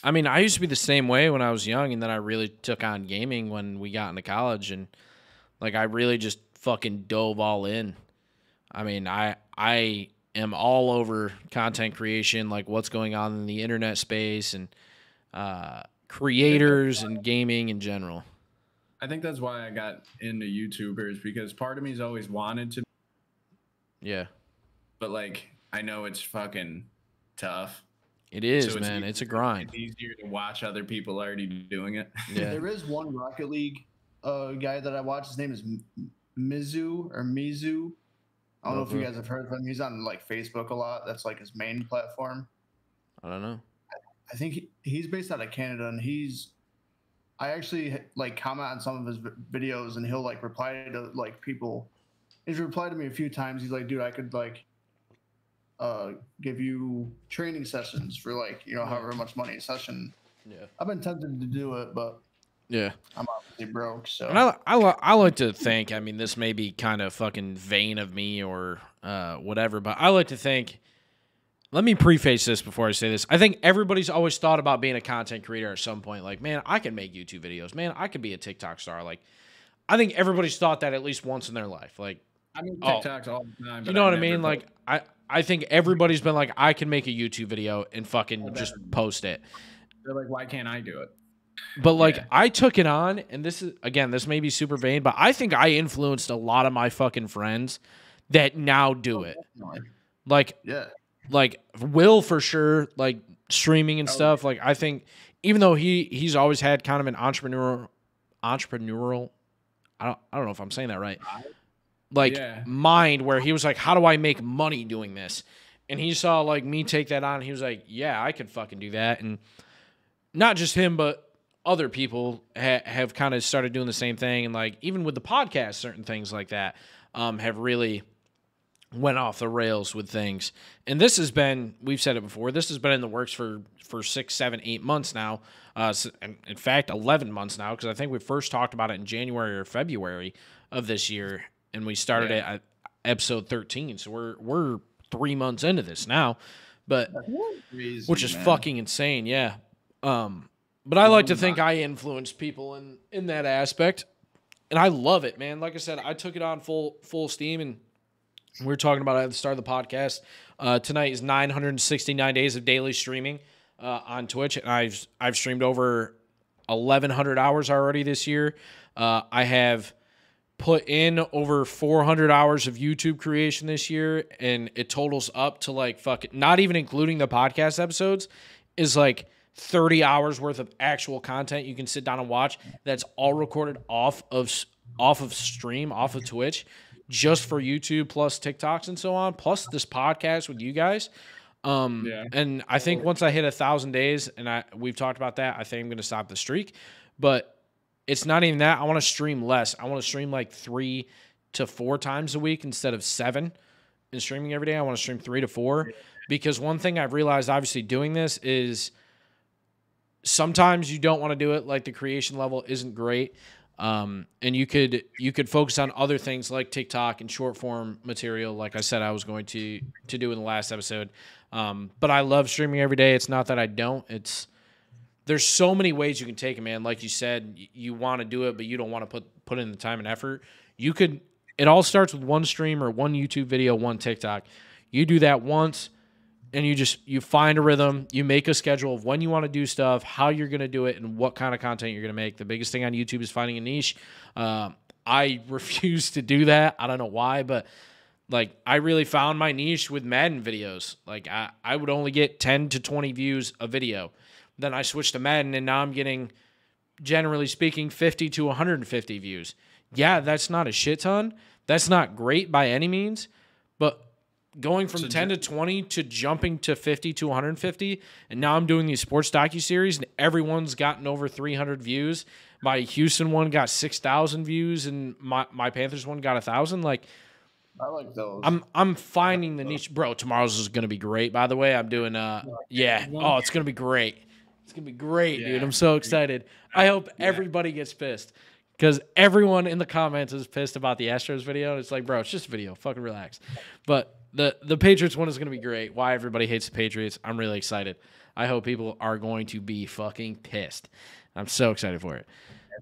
I mean, I used to be the same way when I was young, and then I really took on gaming when we got into college, and like I really just fucking dove all in. I mean, I am all over content creation, like what's going on in the internet space and creators and gaming in general. I think that's why I got into YouTubers, because part of me's always wanted to. Yeah. But like, I know it's fucking tough. It is, so man. It's a grind. It's easier to watch other people already doing it. Yeah. There is one Rocket League guy that I watch. His name is Mizu. I don't know if you guys have heard of him. He's on like Facebook a lot. That's like his main platform. I don't know. I think he's based out of Canada, and I actually like comment on some of his videos, and he'll like reply to like people. He's replied to me a few times. He's like, dude, I could like give you training sessions for like, you know, however much money a session. Yeah. I've been tempted to do it, but yeah, I'm obviously broke. So and I like to think, I mean, this may be kind of fucking vain of me or whatever, but I like to think, let me preface this before I say this. I think everybody's always thought about being a content creator at some point. Like, man, I can make YouTube videos. Man, I could be a TikTok star. Like, I think everybody's thought that at least once in their life. Like, I mean, TikToks all the time. You know what I mean? Like, I think everybody's been like, I can make a YouTube video and fucking just post it. They're like, why can't I do it? But like, I took it on, and this is, again, this may be super vain, but I think I influenced a lot of my fucking friends that now do it. Like, yeah, like Will for sure, like streaming and stuff. Like, I think even though he's always had kind of an entrepreneurial, I don't know if I'm saying that right. Like mind where he was like, how do I make money doing this? And he saw like me take that on. And he was like, yeah, I could fucking do that. And not just him, but other people have kind of started doing the same thing. And like, even with the podcast, certain things like that have really went off the rails with things. And this has been, we've said it before, this has been in the works for 6, 7, 8 months now. In fact, 11 months now, because I think we first talked about it in January or February of this year. And we started it at episode 13. So we're 3 months into this now, but crazy, which is fucking insane. Yeah. But I like to think I influenced people in that aspect, and I love it, man. Like I said, I took it on full steam, and we were talking about it at the start of the podcast. Tonight is 969 days of daily streaming on Twitch, and I've streamed over 1,100 hours already this year. I have put in over 400 hours of YouTube creation this year, and it totals up to like fucking, not even including the podcast episodes, is like 30 hours worth of actual content you can sit down and watch. That's all recorded off of stream, off of Twitch, just for YouTube, plus TikToks and so on, plus this podcast with you guys. And I think once I hit 1,000 days, and we've talked about that, I think I'm going to stop the streak. But it's not even that. I want to stream less. I want to stream like 3 to 4 times a week instead of 7 in streaming every day. I want to stream 3 to 4 because one thing I've realized, obviously, doing this is sometimes you don't want to do it. Like the creation level isn't great. And you could focus on other things like TikTok and short form material. Like I said, I was going to do in the last episode. But I love streaming every day. It's not that I don't. There's so many ways you can take it, man. Like you said, you want to do it, but you don't want to put in the time and effort. It all starts with one stream or one YouTube video, one TikTok. You do that once, and you find a rhythm. You make a schedule of when you want to do stuff, how you're going to do it, and what kind of content you're going to make. The biggest thing on YouTube is finding a niche. I refuse to do that. I don't know why, but like I really found my niche with Madden videos. Like I would only get 10 to 20 views a video. Then I switched to Madden, and now I'm getting, generally speaking, 50 to 150 views. Yeah, that's not a shit ton. That's not great by any means, but going from 10 to 20 to jumping to 50 to 150, and now I'm doing these sports docuseries, and everyone's gotten over 300 views. My Houston one got 6,000 views, and my Panthers one got 1,000. Like, I like those. I'm finding the niche, bro. Tomorrow's is gonna be great. By the way, I'm doing yeah. Oh, it's gonna be great. It's gonna be great, dude. I'm so excited. I hope everybody gets pissed. Because everyone in the comments is pissed about the Astros video. It's like, bro, it's just a video. Fucking relax. But the Patriots one is going to be great. Why everybody hates the Patriots, I'm really excited. I hope people are going to be fucking pissed. I'm so excited for it.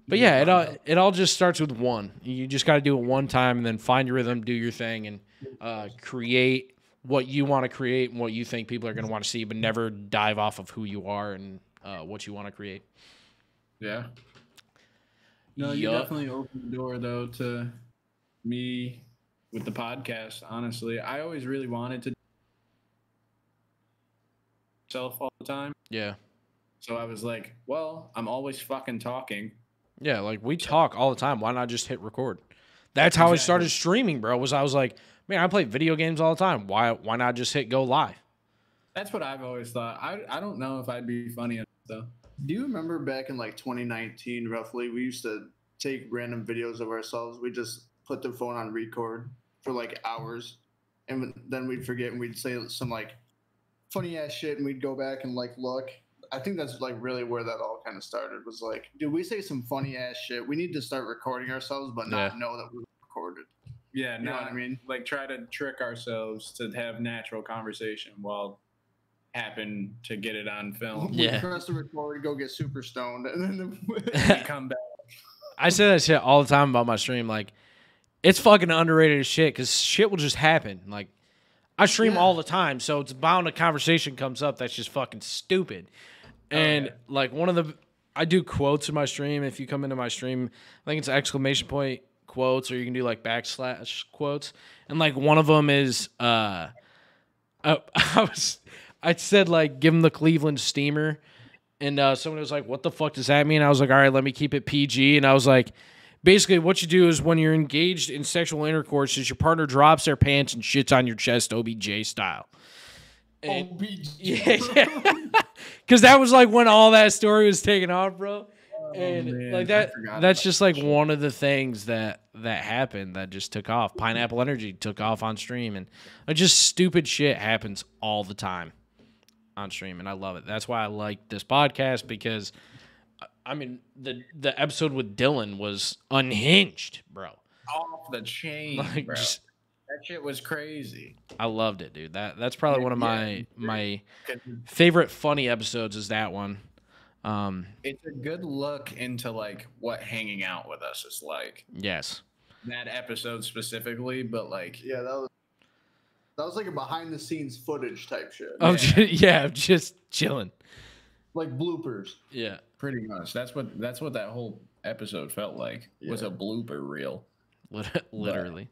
But yeah, it all just starts with one. You just got to do it one time and then find your rhythm, do your thing, and create what you want to create and what you think people are going to want to see, but never dive off of who you are and what you want to create. Yeah. No, you definitely opened the door, though, to me with the podcast, honestly. I always really wanted to do myself all the time. Yeah. So I was like, well, I'm always fucking talking. Yeah, like we talk all the time. Why not just hit record? That's how I started streaming, bro. I was like, man, I play video games all the time. Why not just hit go live? That's what I've always thought. I don't know if I'd be funny enough, though. Do you remember back in like 2019, roughly, we used to take random videos of ourselves. We just put the phone on record for like hours, and then we'd forget and we'd say some like funny ass shit, and we'd go back and like look. I think that's like really where that all kind of started. Was like, dude, we say some funny ass shit. We need to start recording ourselves, but not know that we recorded. Yeah, you know what I mean? Like try to trick ourselves to have natural conversation while happen to get it on film. We press the record, go get super stoned, and then we come back. I say that shit all the time about my stream. Like, it's fucking underrated as shit because shit will just happen. Like, I stream all the time, so it's bound a conversation comes up that's just fucking stupid. And like I do quotes in my stream. If you come into my stream, I think it's exclamation point quotes, or you can do like backslash quotes. And like one of them is, I said like, give him the Cleveland Steamer. And someone was like, what the fuck does that mean? I was like, all right, let me keep it PG. And I was like, basically what you do is when you're engaged in sexual intercourse is your partner drops their pants and shits on your chest, OBJ style. And, OBJ. Yeah. Because that was like when all that story was taken off, bro. And like that's just like one of the things that happened that just took off. Pineapple Energy took off on stream, and like just stupid shit happens all the time on stream, and I love it. That's why I like this podcast, because I mean the episode with Dylan was unhinged, bro. Off the chain, like, bro. That shit was crazy. I loved it, dude. That's probably one of my favorite funny episodes is that one. It's a good look into like what hanging out with us is like. Yes. That episode specifically, but like that was like a behind the scenes footage type shit. Oh just chilling. Like bloopers. Yeah. Pretty much. That's what that whole episode felt like. Was a blooper reel. Literally.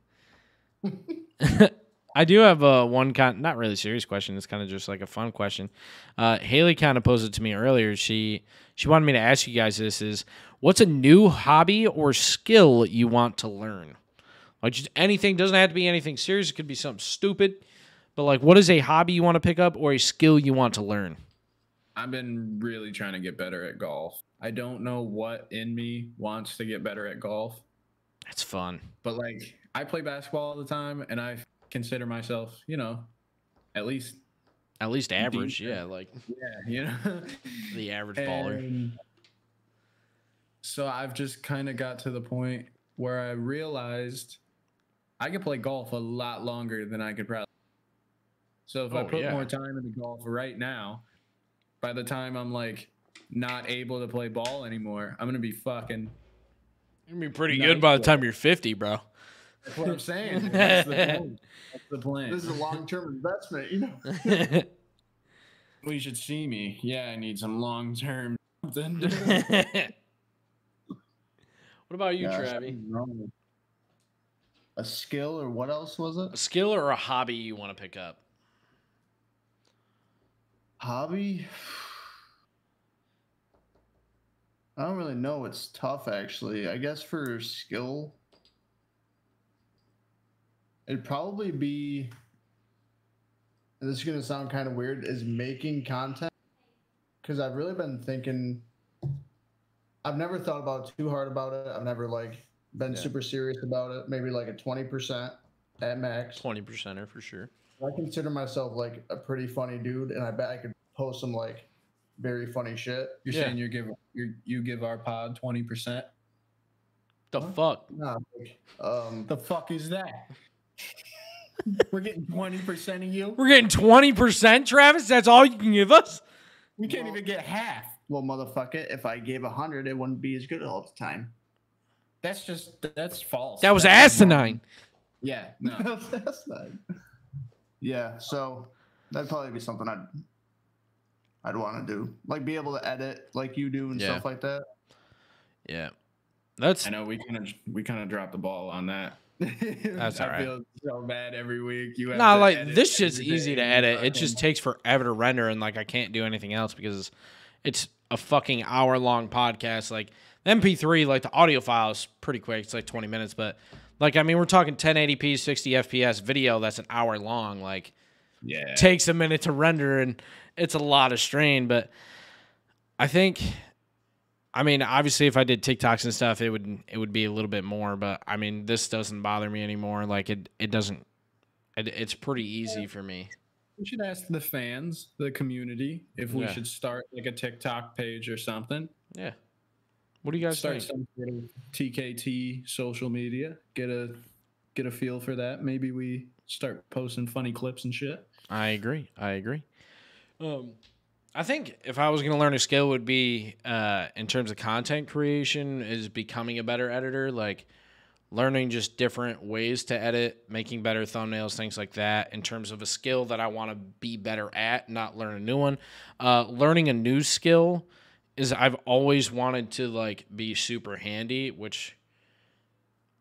I do have one not really serious question. It's kind of just like a fun question. Haley kind of posed it to me earlier. She wanted me to ask you guys this: is what's a new hobby or skill you want to learn? Like just anything, doesn't have to be anything serious. It could be something stupid, but like, what is a hobby you want to pick up or a skill you want to learn? I've been really trying to get better at golf. I don't know what in me wants to get better at golf. It's fun, but like I play basketball all the time, and I consider myself, at least At least average, yeah. Like, the average baller. So I've just kind of got to the point where I realized I could play golf a lot longer than I could probably. So if I put more time into golf right now, by the time I'm like not able to play ball anymore, I'm gonna be fucking. You're gonna be pretty good by the time you're 50, bro. That's what I'm saying. That's the plan. That's the plan. This is a long-term investment, you know. Well, you should see me. Yeah, I need some long-term something. What about you, Travi? A skill or what else was it? A skill or a hobby you want to pick up? Hobby? I don't really know. It's tough, actually. I guess for skill, it'd probably be, and this is going to sound kind of weird, is making content. Because I've really been thinking, I've never thought about too hard about it. I've never been super serious about it. Maybe like a 20% at max. 20%er for sure. I consider myself like a pretty funny dude, and I bet I could post some like very funny shit. You're saying you give our pod 20%? The fuck? Nah, the fuck is that? We're getting 20% of you. We're getting 20%, Travis. That's all you can give us. We can't even get half. Well, motherfucker, if I gave 100, it wouldn't be as good all the time. That's false. That was asinine. Yeah, no. That was asinine. Yeah, so that'd probably be something I'd want to do, like be able to edit like you do and stuff like that. Yeah, I know we kind of dropped the ball on that. That's all right. I feel so bad every week. Like this shit's easy to edit. It just takes forever to render, and like I can't do anything else because it's a fucking hour-long podcast. Like the MP3, like the audio file is pretty quick. It's like 20 minutes, but like I mean, we're talking 1080p, 60 FPS video that's an hour long. Like, takes a minute to render, and it's a lot of strain. But I think, I mean, obviously, if I did TikToks and stuff, it would be a little bit more. But I mean, this doesn't bother me anymore. Like it doesn't. It's pretty easy for me. We should ask the fans, the community, if we should start like a TikTok page or something. Yeah. What do you guys start think? Some sort of TKT social media. Get a feel for that. Maybe we start posting funny clips and shit. I agree. I think if I was going to learn a skill, it would be in terms of content creation, is becoming a better editor. Like learning just different ways to edit, making better thumbnails, things like that. In terms of a skill that I want to be better at, not learn a new one. Learning a new skill is I've always wanted to like be super handy, which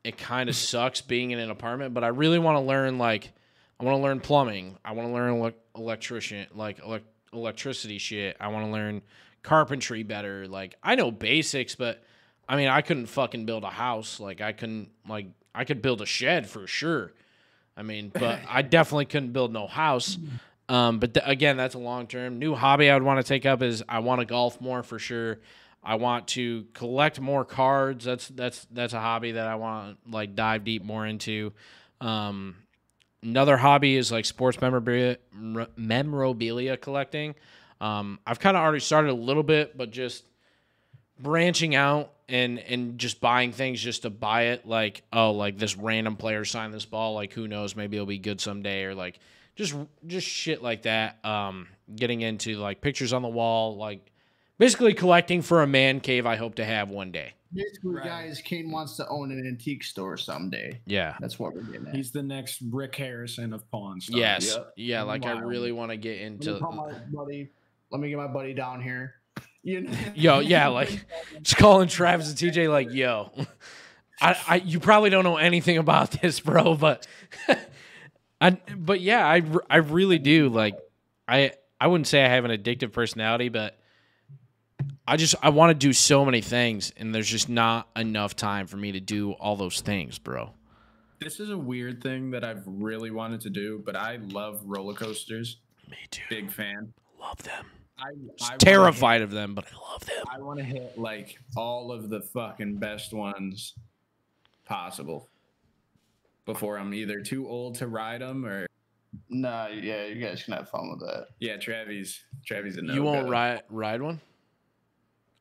it kind of sucks being in an apartment, but I really want to learn I want to learn plumbing. I want to learn electricity shit. I want to learn carpentry better. Like I know basics, but I mean, I couldn't fucking build a house. Like I could build a shed for sure. I mean, but I definitely couldn't build no house. But again, that's a long-term. New hobby I would want to take up is I want to golf more for sure. I want to collect more cards. That's a hobby that I want to like dive deep more into. Another hobby is like sports memorabilia collecting. I've kind of already started a little bit, but just branching out and just buying things just to buy it. Like, oh, like this random player signed this ball. Like, who knows? Maybe it'll be good someday, or like just shit like that. Getting into like pictures on the wall, like basically collecting for a man cave I hope to have one day. Basically, guys, Kane wants to own an antique store someday. Yeah. That's what we're getting at. He's the next Rick Harrison of pawn stuff. Yes. Yep. Yeah, like I really want to get into... Let me get my buddy down here. You know? Yo, yeah, like just calling Travis and TJ like, yo, you probably don't know anything about this, bro, but yeah, I really do. Like, I wouldn't say I have an addictive personality, but I want to do so many things, and there's just not enough time for me to do all those things, bro. This is a weird thing that I've really wanted to do, but I love roller coasters. Me too. Big fan. Love them. I'm terrified of them, but I love them. I want to hit like all of the fucking best ones possible before I'm either too old to ride them or Nah, yeah, you guys can have fun with that. Yeah, Travis a no. You won't ride one?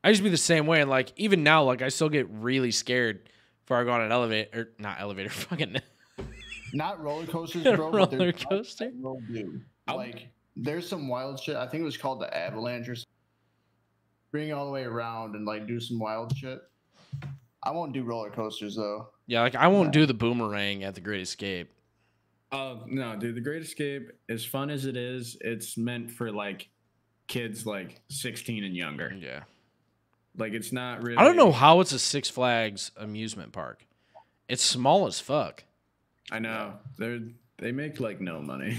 I used to be the same way, and like even now, like I still get really scared before I go on an elevator, or not elevator, fucking not roller coasters, bro. roller coaster. Like there's some wild shit. I think it was called the Avalanche or something. Bring it all the way around and like do some wild shit. I won't do roller coasters though. Yeah, like I won't do the boomerang at the Great Escape. Oh no, dude! The Great Escape, as fun as it is, it's meant for like kids like 16 and younger. Yeah. Like it's not really. I don't know how it's a Six Flags amusement park. It's small as fuck. I know. They make like no money.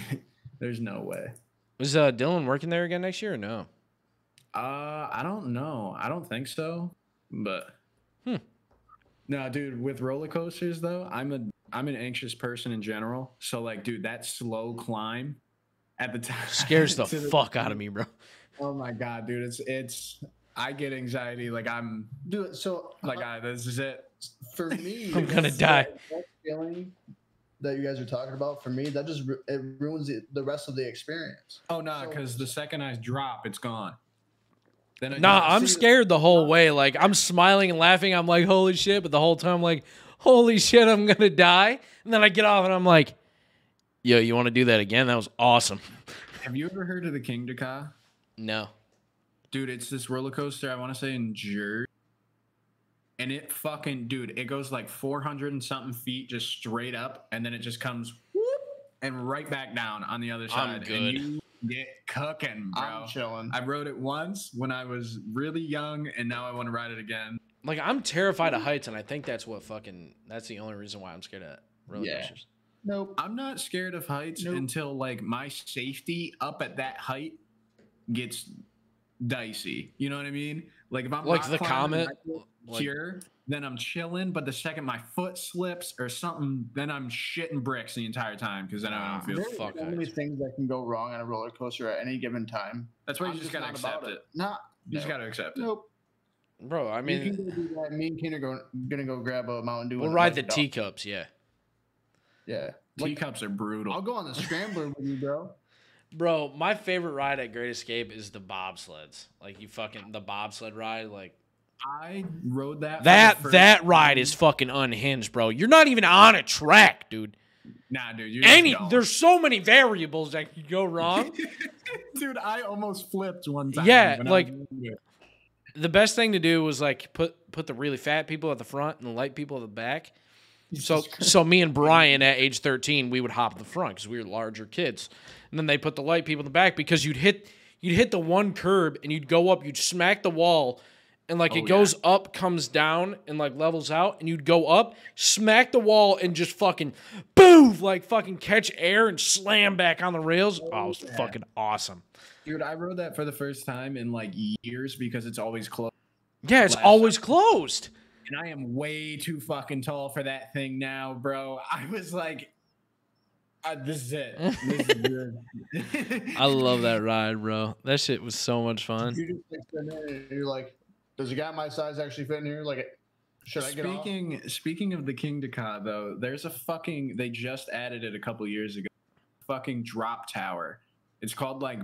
There's no way. Is Dylan working there again next year or no? I don't know. I don't think so. But no, dude, with roller coasters though, I'm an anxious person in general. So like, dude, that slow climb at the time scares the fuck out of me, bro. Oh my god, dude, it's I get anxiety like I'm dude. So like this is it for me. I'm gonna die. That feeling that you guys are talking about, for me, that just it ruins the rest of the experience. Oh no, because the second I drop, it's gone. Then I'm scared the whole way. Like I'm smiling and laughing. I'm like, holy shit, but the whole time, like, holy shit, I'm gonna die. And then I get off and I'm like, yo, you want to do that again? That was awesome. Have you ever heard of the TKT? No. Dude, it's this roller coaster, I want to say in Jersey. And it fucking, dude, it goes like 400 and something feet just straight up. And then it just comes whoop, and right back down on the other side. I'm good. And you get cooking, bro. I'm chilling. I rode it once when I was really young, and now I want to ride it again. Like, I'm terrified of heights, and I think that's the only reason why I'm scared of roller coasters. Nope. I'm not scared of heights until, like, my safety up at that height gets dicey. You know what I mean? Like, if I'm like the Comet here, then I'm chilling. But the second my foot slips or something, then I'm shitting bricks the entire time because then I don't feel. There's so many things that can go wrong on a roller coaster at any given time. That's why you just gotta accept it. You just gotta accept it. Nope. Bro, I mean, you can go do that. Me and Kane are gonna go grab a Mountain Dew. We'll ride the teacups, yeah. Yeah, teacups are brutal. I'll go on the scrambler with you, bro. Bro, my favorite ride at Great Escape is the bobsleds. Like the bobsled ride. Like I rode that. That ride is fucking unhinged, bro. You're not even on a track, dude. Nah, dude. There's so many variables that could go wrong. Dude, I almost flipped one time. Yeah, like the best thing to do was like put the really fat people at the front and the light people at the back. So me and Brian at age 13, we would hop the front because we were larger kids. And then they put the light people in the back because you'd hit the one curb and you'd go up, you'd smack the wall, and like it goes up, comes down, and like levels out, and you'd go up, smack the wall, and just fucking boom, like fucking catch air and slam back on the rails. Oh, it was fucking awesome. Dude, I rode that for the first time in like years because it's always closed. Yeah, it's always closed. And I am way too fucking tall for that thing now, bro. I was like, this is it. This is good. I love that ride, bro. That shit was so much fun. You just you're like, does a guy my size actually fit in here? Like, should I get off? Speaking of the TKT, though, there's they just added it a couple years ago. Fucking drop tower. It's called like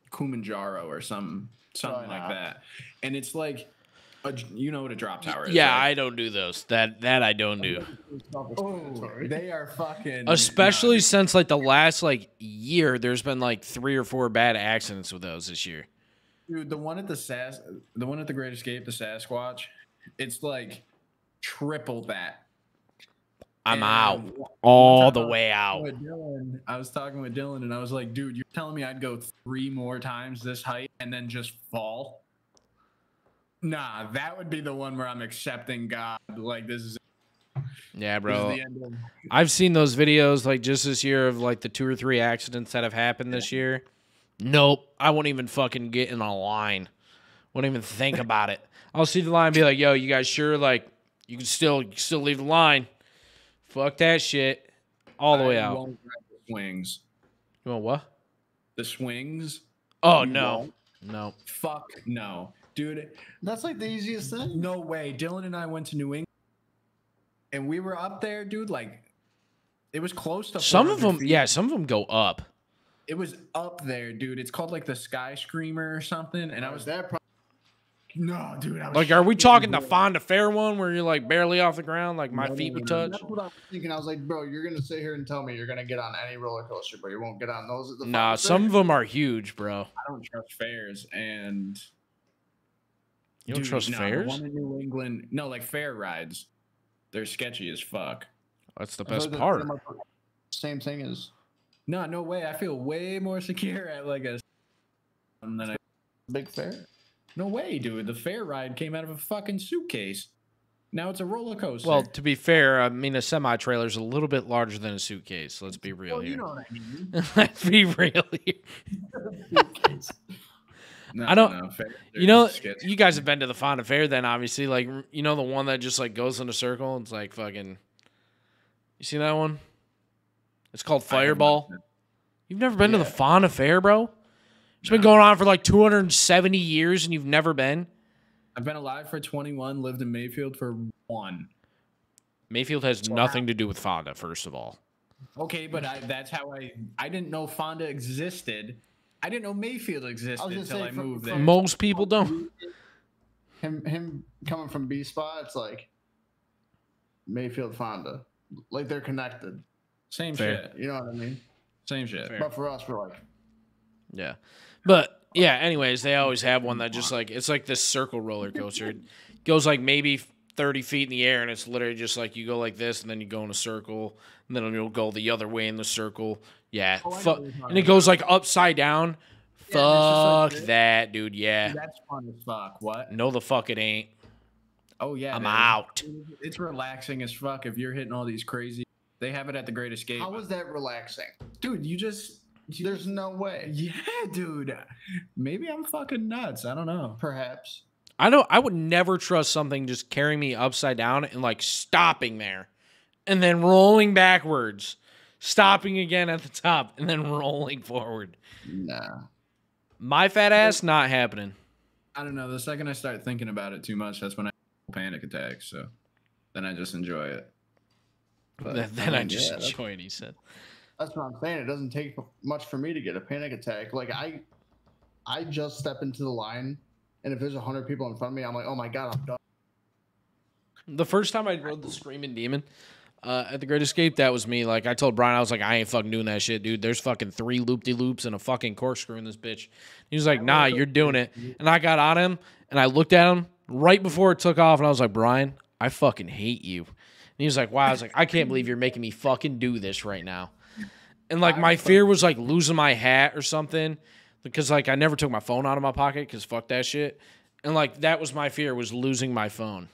Kumanjaro or something like that. And it's like, you know what a drop tower is? Yeah, right? I don't do those. That I don't do. Oh, they are fucking. Especially since like the last like year, there's been like 3 or 4 bad accidents with those this year. Dude, the one at the Great Escape, the Sasquatch, it's like triple that. I'm out. All the way out. I was talking with Dylan and I was like, dude, you're telling me I'd go 3 more times this height and then just fall? Nah, that would be the one where I'm accepting God. Like, this is. Yeah, bro. This is the end of. I've seen those videos like just this year of like the 2 or 3 accidents that have happened this year. Nope. I won't even fucking get in a line. Won't even think about it. I'll see the line and be like, yo, you guys sure? Like, you can still leave the line. Fuck that shit. All the way out. Won't grab the swings. You want what? The swings? Oh, no. No. Fuck no. Dude, that's like the easiest thing. No way. Dylan and I went to New England, and we were up there, dude. Like, It was close to some of them. feet. Yeah, some of them go up. It was up there, dude. It's called like the Sky Screamer or something. And I was that. No, dude. I was like, are we talking the Fonda Fair one where you're like barely off the ground, like my feet would touch? That's what I was thinking. I was like, bro, you're gonna sit here and tell me you're gonna get on any roller coaster, but you won't get on those at the Nah, some of them are huge, bro. I don't trust fairs, and you don't trust fairs? The one in New England, no, like fair rides, they're sketchy as fuck. That's the best part. Same thing as. No way. I feel way more secure at like a than a big fair. No way, dude. The fair ride came out of a fucking suitcase. Now it's a roller coaster. Well, to be fair, I mean, a semi-trailer is a little bit larger than a suitcase. Let's be real here. You know what I mean. Let's be real here. No, I don't. No, you know, you guys have been to the Fonda Fair, then obviously, like, you know, the one that just like goes in a circle. It's like fucking. You see that one? It's called Fireball. You've never been to the Fonda Fair, bro? It's been going on for like 270 years, and you've never been. I've been alive for 21, lived in Mayfield for 1. Mayfield has nothing to do with Fonda, first of all. Okay, but that's how I didn't know Fonda existed. I didn't know Mayfield existed until I moved there. Most people don't. Him coming from B spot, it's like Mayfield Fonda. Like they're connected. Same shit. You know what I mean? Same shit. Fair. But for us, we're like. Yeah. But yeah, anyways, they always have one that just like, it's like this circle roller coaster. It goes like maybe 30 feet in the air, and it's literally just like you go like this, and then you go in a circle, and then you'll go the other way in the circle. Yeah. And it goes like upside down. Fuck like that, dude. Yeah. Dude, that's fun as fuck. What? No, the fuck it ain't. Oh, yeah. I'm out. It's relaxing as fuck if you're hitting all these crazy. They have it at the Great Escape. How is that relaxing? Dude, there's no way. Yeah, dude. Maybe I'm fucking nuts. I don't know. Perhaps. I would never trust something just carrying me upside down and like stopping there and then rolling backwards, stopping again at the top and then rolling forward. Nah. My fat ass, not happening. I don't know. The second I start thinking about it too much, that's when I have panic attacks. So then I just enjoy it. But then I just enjoy it, he said. That's what I'm saying. It doesn't take much for me to get a panic attack. Like I just step into the line, and if there's 100 people in front of me, I'm like, oh my god, I'm done. The first time I rode the Screaming Demon at the Great Escape, that was me. Like I told Brian, I was like, I ain't fucking doing that shit, dude. There's fucking 3 loop-de-loops and a fucking corkscrew in this bitch. He was like, nah, you're doing it. And I got on him, and I looked at him right before it took off, and I was like, Brian, I fucking hate you. And he was like, wow. I was like, I can't believe you're making me fucking do this right now. And like my fear was like losing my hat or something, because like I never took my phone out of my pocket because fuck that shit. And like that was my fear, was losing my phone.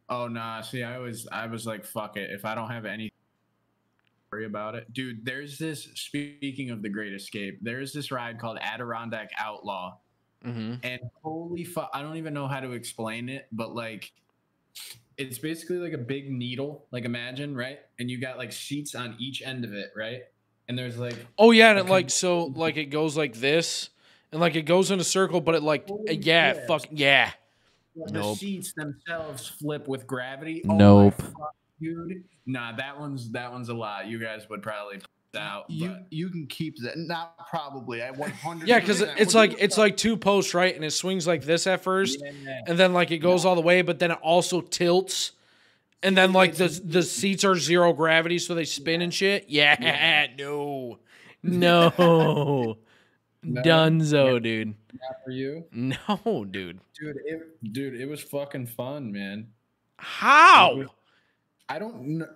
Oh nah, see, I was like, fuck it. If I don't have any worry about it, dude. There's this. Speaking of the Great Escape, there's this ride called Adirondack Outlaw, and holy fuck, I don't even know how to explain it, but like. It's basically like a big needle, like imagine, right? And you got like seats on each end of it, right? And there's like, oh yeah, and it like, so like it goes like this, and like it goes in a circle, but it like, fuck yeah. The seats themselves flip with gravity. Nope. Oh my fuck, dude. Nah, that one's a lot. You guys would probably out. You can keep that. Not probably. I 100. Yeah, because it's like 2 posts, right? And it swings like this at first, and then like it goes all the way, but then it also tilts, and then like the seats are 0 gravity, so they spin and shit. Yeah. No. Dunzo, dude. Not for you? No, dude. Dude, it was fucking fun, man. How? I don't know.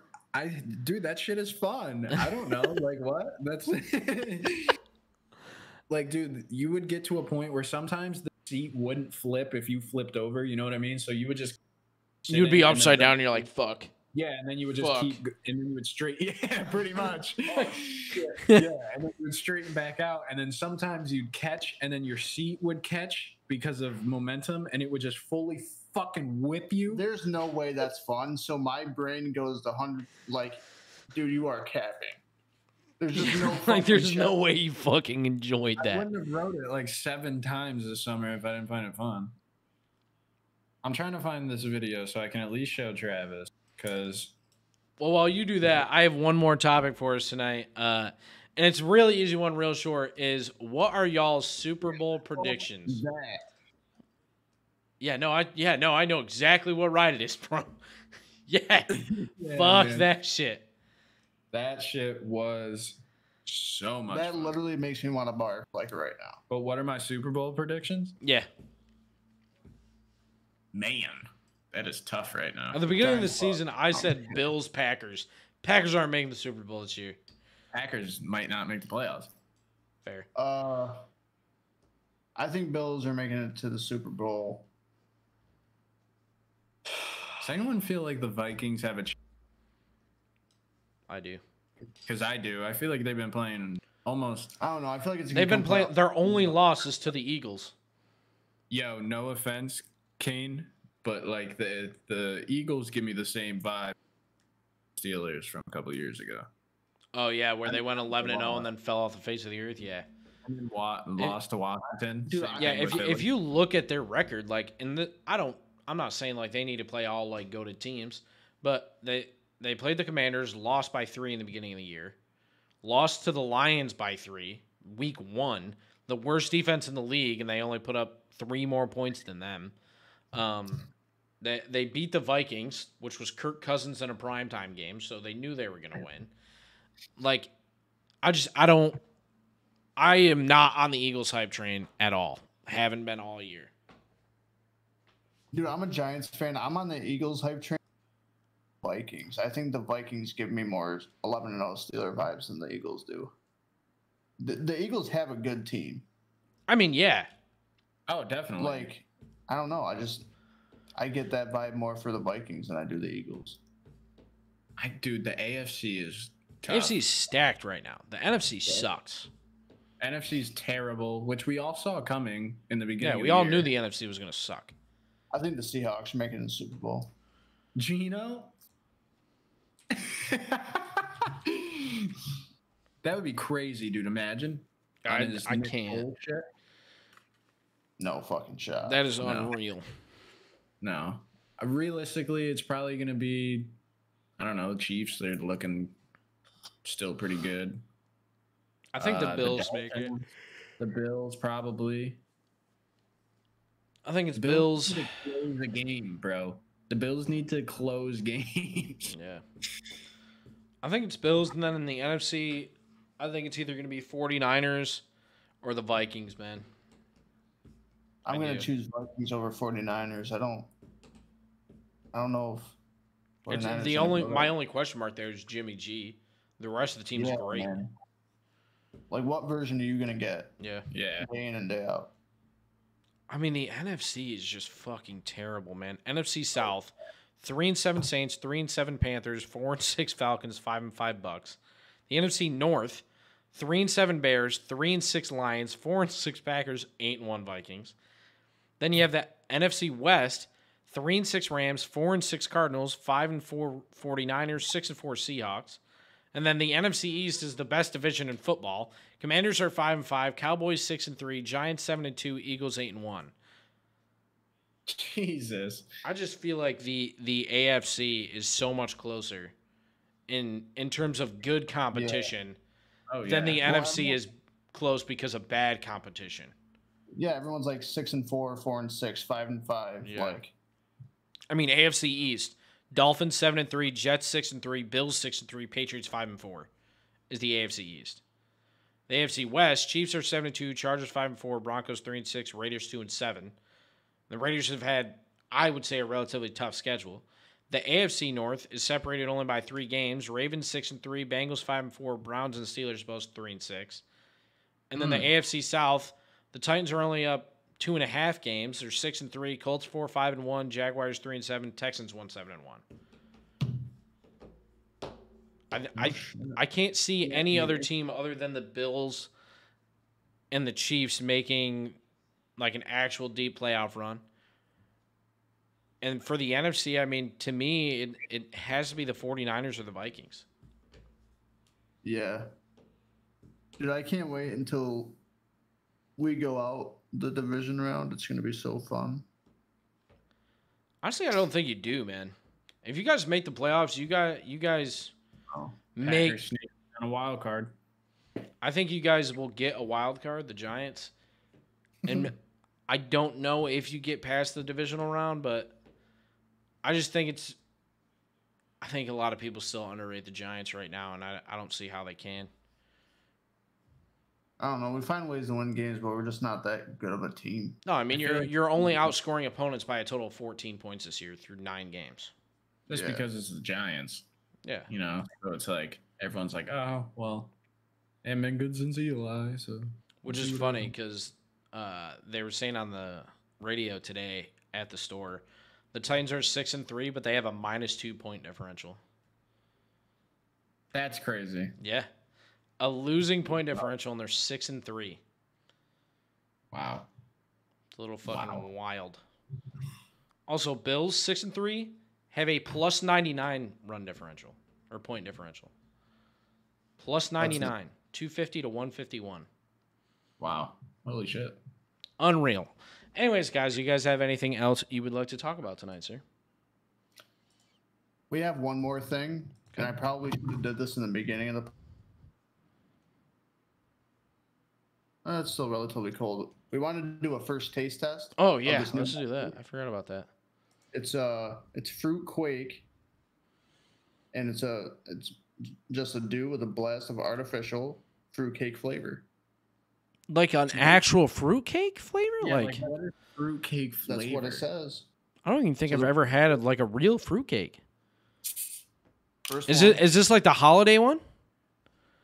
Dude, that shit is fun. I don't know. Like, what? That's like, dude, you would get to a point where sometimes the seat wouldn't flip if you flipped over. You know what I mean? So you would just. You'd be upside down and you're like, fuck. Yeah, and then you would just keep, and then you would straighten. Yeah, pretty much. Yeah, and then you would straighten back out, and then sometimes you'd catch, and then your seat would catch because of momentum, and it would just fully fucking whip you. There's no way that's fun. So my brain goes to 100. Like, dude, you are capping. There's just no. Like, there's no way you fucking enjoyed that. I wouldn't have rode it like 7 times this summer if I didn't find it fun. I'm trying to find this video so I can at least show Travis, because Well, while you do that, I have one more topic for us tonight. And it's a really easy one, real short, is what are y'all's Super Bowl predictions? I know exactly what ride it is, bro. Yeah. Fuck man. That shit. That shit was so much That fun. literally makes me want to barf like right now. But what are my Super Bowl predictions? Yeah. Man, that is tough right now. At the beginning of the season, I said Bills, Packers. Packers aren't making the Super Bowl this year. Packers might not make the playoffs. Fair. I think Bills are making it to the Super Bowl. Does anyone feel like the Vikings have a chance? I do. Because I do. I feel like they've been playing almost. I don't know. I feel like they've been playing. Their only loss is to the Eagles. Yo, no offense, Kane, but like the Eagles give me the same vibe. Steelers from a couple of years ago. Oh yeah, where they went 11-0 and then fell off the face of the earth. Yeah. And then lost to Washington. Dude, yeah, if you look at their record, like I'm not saying like they need to play all like go to teams, but they played the Commanders, lost by 3 in the beginning of the year, lost to the Lions by 3, week 1, the worst defense in the league, and they only put up 3 more points than them. They beat the Vikings, which was Kirk Cousins in a primetime game, so they knew they were going to win. Like, I am not on the Eagles hype train at all. Haven't been all year. Dude, I'm a Giants fan. I'm on the Eagles hype train. Vikings. I think the Vikings give me more 11-0 Steeler vibes than the Eagles do. The Eagles have a good team. I mean, yeah. Oh, definitely. Like, I don't know. I get that vibe more for the Vikings than I do the Eagles. Dude, the AFC is tough. AFC's stacked right now. The NFC sucks. NFC's terrible, which we all saw coming in the beginning. Yeah, we all knew the NFC was going to suck. I think the Seahawks are making it in the Super Bowl. Gino? That would be crazy, dude. Imagine. I can't. No fucking shot. That is unreal. No. Realistically, it's probably going to be, I don't know, the Chiefs. They're looking still pretty good. I think the Bills make it. The Bills probably. I think it's Bills. Need to close the game, bro. The Bills need to close games. Yeah. I think it's Bills, and then in the NFC, I think it's either going to be 49ers or the Vikings, man. I'm going to choose Vikings over 49ers. I don't know if my only question mark there is Jimmy G. The rest of the team's great. Man. Like, what version are you going to get? Yeah. Day in and day out. I mean, the NFC is just fucking terrible, man. NFC South, 3-7 Saints, 3-7 Panthers, 4-6 Falcons, 5-5 Bucks. The NFC North, 3-7 Bears, 3-6 Lions, 4-6 Packers, 8-1 Vikings. Then you have the NFC West, 3-6 Rams, 4-6 Cardinals, 5-4 49ers, 6-4 Seahawks. And then the NFC East is the best division in football. Commanders are 5-5, Cowboys 6-3, Giants 7-2, Eagles 8-1. Jesus. I just feel like the AFC is so much closer in terms of good competition than the NFC is close because of bad competition. Yeah, everyone's like 6-4, 4-6, 5-5. Yeah. Like, I mean, AFC East. Dolphins 7-3, Jets 6-3, Bills 6-3, Patriots 5-4 is the AFC East. The AFC West, Chiefs are 7-2, Chargers 5-4, Broncos 3-6, Raiders 2-7. The Raiders have had, I would say, a relatively tough schedule. The AFC North is separated only by 3 games. Ravens 6-3, Bengals 5-4, Browns and Steelers both 3-6. And then the AFC South, the Titans are only up 2.5 games. They're 6-3. Colts 4-5-1. Jaguars 3-7. Texans 1-7-1. I can't see any other team other than the Bills and the Chiefs making like an actual deep playoff run. And for the NFC, I mean, to me, it has to be the 49ers or the Vikings. Yeah. Dude, I can't wait until we go out the division round. It's going to be so fun. Honestly, I don't think you do, man. If you guys make the playoffs, you guys make on a wild card. I think you guys will get a wild card, the Giants. And I don't know if you get past the divisional round, but I just think I think a lot of people still underrate the Giants right now, and I don't see how they can. I don't know. We find ways to win games, but we're just not that good of a team. No, I mean you're only outscoring opponents by a total of 14 points this year through 9 games. Just because it's the Giants. Yeah. You know, so it's like everyone's like, oh, well, they haven't been good since Eli, so. Which is funny because they were saying on the radio today at the store, the Titans are 6-3, but they have a -2 point differential. That's crazy. Yeah. A losing point differential, and they're 6-3. Wow. It's a little fucking wild. Also, Bills 6-3 have a +99 run differential or point differential. +99, 250 to 151. Wow. Holy shit. Unreal. Anyways, guys, you guys have anything else you would like to talk about tonight, sir? We have one more thing, and I probably should have did this in the beginning of the. It's still relatively cold. We wanted to do a first taste test. Oh yeah, let's do that. I forgot about that. It's fruit quake, and it's just a dew with a blast of artificial fruit cake flavor. Like an actual fruit cake flavor? Yeah, like what is fruit cake flavor? That's what it says. I don't even think I've ever had a real fruit cake. Is this like the holiday one?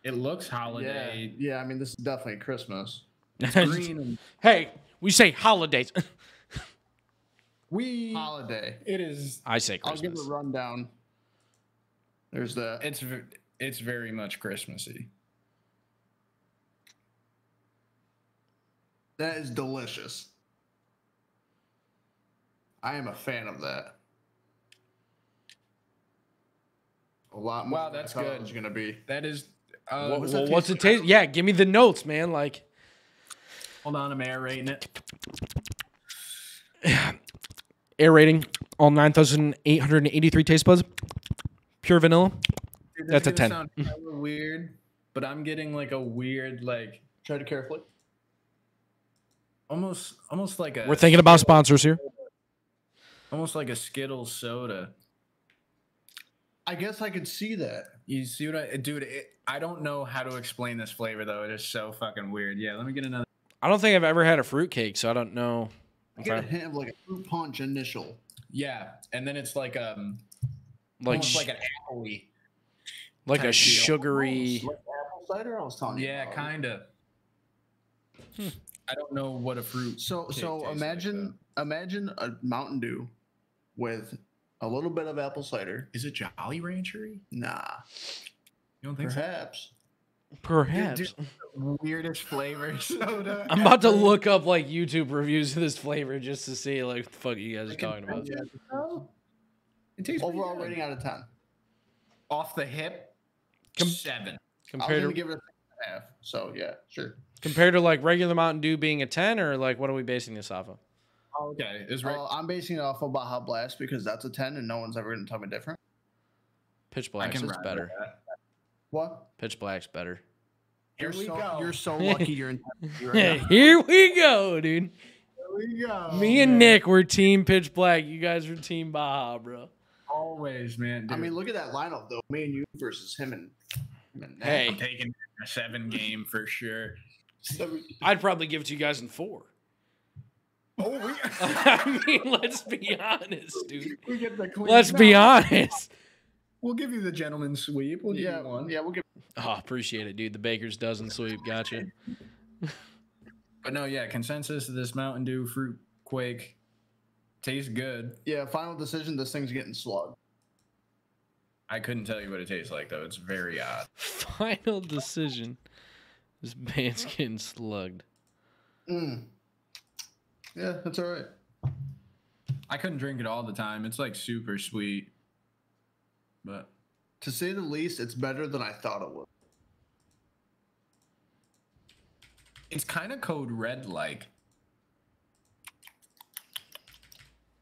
It looks holiday. Yeah, I mean this is definitely Christmas. It's green. Hey, we say holidays. Holiday. It is. I say Christmas. I'll give a rundown. There's that. It's very much Christmassy. That is delicious. I am a fan of that. A lot more. Wow, that's good. It's gonna be. That is. What's it taste? Yeah, give me the notes, man. Like, hold on, I'm aerating it. Air rating, all 9,883 taste buds. Pure vanilla. Dude, that's a 10. Sound weird, but I'm getting like a weird like. Try to carefully. Almost like a. We're thinking about sponsors here. Almost like a Skittles soda. I guess I could see that. You see what dude? I don't know how to explain this flavor though. It is so fucking weird. Yeah, let me get another. I don't think I've ever had a fruit cake, so I don't know. I get a hint of like a fruit punch initial. Yeah, and then it's like almost like an appley, like a sugary. Like apple cider. I was telling you. Yeah, kind of. I don't know what a fruit. So imagine a Mountain Dew with a little bit of apple cider. Is it Jolly Ranchery? Nah. You don't think Perhaps. Perhaps. Dude, weirdest flavor soda. I'm about to look up like YouTube reviews of this flavor just to see like what the fuck you guys are talking about. It tastes overall rating out of 10. Off the hip, 7. Compared to give it a 6.5. So yeah, sure. Compared to like regular Mountain Dew being a 10, or like what are we basing this off of? Oh, okay. I'm basing it off of Baja Blast because that's a 10 and no one's ever going to tell me different. Pitch Black's is better. What? Pitch Black's better. You're so lucky you're in right Here we go, dude. Here we go. Me and Nick were team Pitch Black. You guys were team Baja, bro. Always, man. Dude. I mean, look at that lineup though. Me and you versus him and hey, I'm taking a 7 game for sure. I'd probably give it to you guys in 4. Oh, I mean, let's be honest, dude. We get the clean. Let's be honest. We'll give you the gentleman's sweep. We'll give you one. Yeah, we'll give. Oh, appreciate it, dude. The Baker's dozen sweep. Gotcha. But no, yeah, consensus of this Mountain Dew Fruit Quake tastes good. Yeah, final decision. This thing's getting slugged. I couldn't tell you what it tastes like though. It's very odd. Final decision. This band's getting slugged. Yeah, that's all right. I couldn't drink it all the time. It's like super sweet. But to say the least, it's better than I thought it would. It's kind of Code Red like.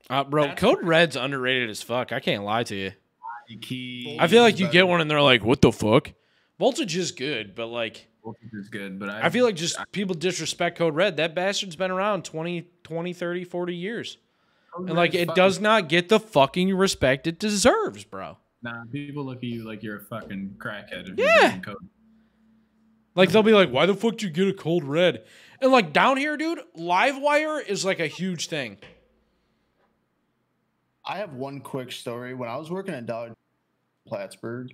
Bro, Code Red's underrated as fuck. I can't lie to you. I feel like you get one and they're like, what the fuck? Voltage is good, but like... Voltage is good, but I feel like just people disrespect Code Red. That bastard's been around 20, 30, 40 years. And like, it does not get the fucking respect it deserves, bro. Nah, people look at you like you're a fucking crackhead if you're drinking Code. Like, they'll be like, why the fuck did you get a Cold Red? And like, down here, dude, Livewire is like a huge thing. I have one quick story. When I was working at Dodge Plattsburgh,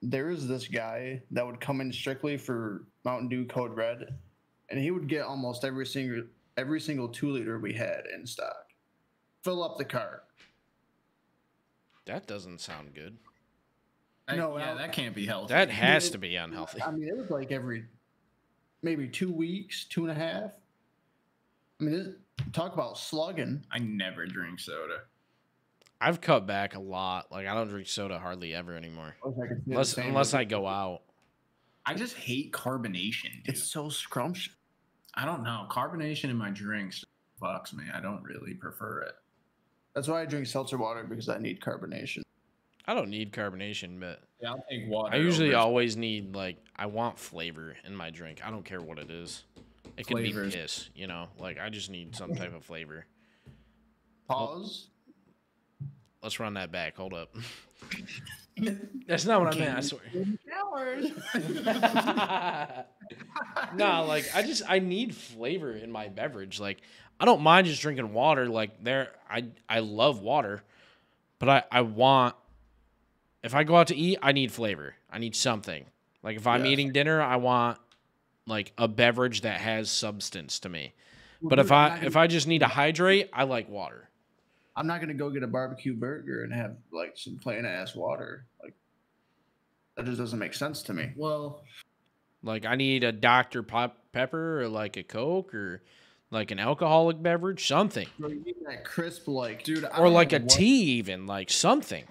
there was this guy that would come in strictly for Mountain Dew Code Red, and he would get almost every single 2-liter we had in stock. Fill up the cart. That doesn't sound good. No, that can't be healthy. That has to be unhealthy. I mean, it was like every maybe 2 weeks, 2.5. I mean, talk about slugging. I never drink soda. I've cut back a lot. Like, I don't drink soda hardly ever anymore. Unless I go out. I just hate carbonation, dude. It's so scrumptious. I don't know. Carbonation in my drinks fucks me. I don't really prefer it. That's why I drink seltzer water, because I need carbonation. I don't need carbonation, but yeah, I'll take water. I usually always need, like, I want flavor in my drink. I don't care what it is. It could be piss, you know? Like, I just need some type of flavor. Pause. Let's run that back. Hold up. That's not what I meant, I swear. No, like, I need flavor in my beverage. Like, I don't mind just drinking water. Like, I love water, but I want, if I go out to eat, I need flavor. I need something. Like, if I'm eating dinner, I want, like, a beverage that has substance to me. But if I just need to hydrate, I like water. I'm not gonna go get a barbecue burger and have like some plain ass water. Like, that just doesn't make sense to me. Well, like, I need a Dr. Pepper or like a Coke or like an alcoholic beverage, something. Bro, you need that crisp, like, dude, or like a tea, even like something.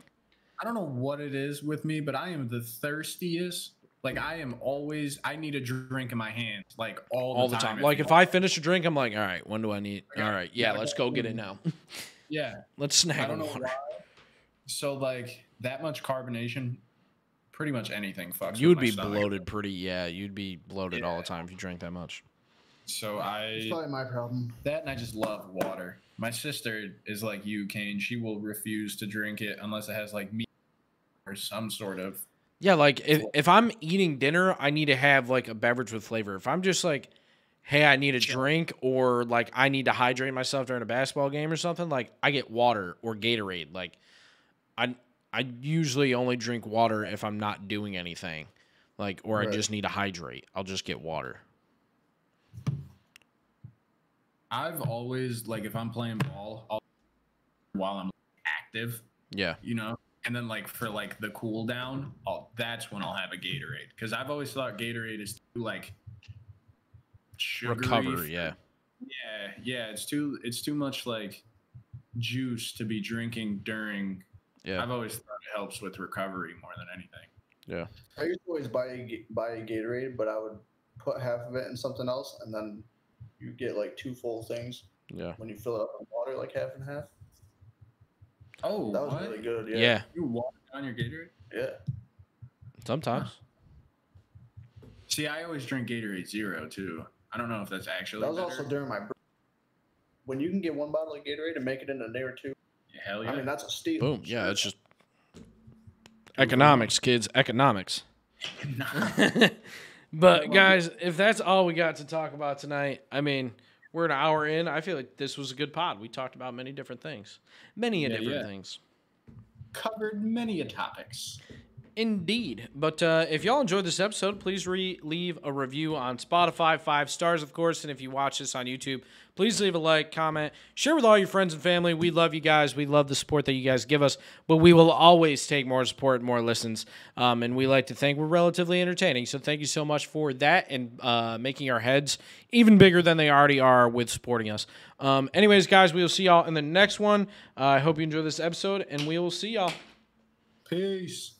I don't know what it is with me, but I am the thirstiest. Like, I need a drink in my hand, like all the time. Like, if I finish a drink, I'm like, all right, when do I need? All right, yeah, let's go get it now. Yeah. Let's snag I don't know water. why. So, like, that much carbonation, pretty much anything fucks You would with be my stomach. bloated you'd be bloated all the time if you drank that much. So it's probably my problem. That, and I just love water. My sister is like you, Kane. She will refuse to drink it unless it has, like, meat or some sort of... Yeah, like, if I'm eating dinner, I need to have, like, a beverage with flavor. If I'm just like, hey, I need a drink, or like I need to hydrate myself during a basketball game or something, like, I get water or Gatorade. Like, I usually only drink water if I'm not doing anything, like, or I just need to hydrate. I'll just get water. I've always, like, if I'm playing ball, while I'm active, you know, and then, like, for, like, the cool down, that's when I'll have a Gatorade, because I've always thought Gatorade is too, like, sugary. Recover, yeah. It's too much, like, juice to be drinking during. Yeah, I've always thought it helps with recovery more than anything. Yeah, I used to always buy a Gatorade, but I would put half of it in something else, and then you get like 2 full things. Yeah, when you fill it up with water, like half and half. Oh, that was really good. Yeah. You water down your Gatorade? Yeah. Sometimes. See, I always drink Gatorade Zero too. I don't know if that's actually. That was better. Also during my. When you can get 1 bottle of Gatorade and make it in a day or 2. Yeah, hell yeah. I mean, that's a steal. Boom. Yeah, it's just economics, kids. Economics. But guys, if that's all we got to talk about tonight, I mean, we're an hour in. I feel like this was a good pod. We talked about many different things. Different things. Covered many topics. Indeed. But if y'all enjoyed this episode, please leave a review on Spotify, 5 stars, of course. And if you watch this on YouTube, please leave a like, comment, share with all your friends and family. We love you guys. We love the support that you guys give us. But we will always take more support, more listens. And we like to think we're relatively entertaining. So thank you so much for that and making our heads even bigger than they already are with supporting us. Anyways, guys, we will see y'all in the next one. I hope you enjoyed this episode, and we will see y'all. Peace.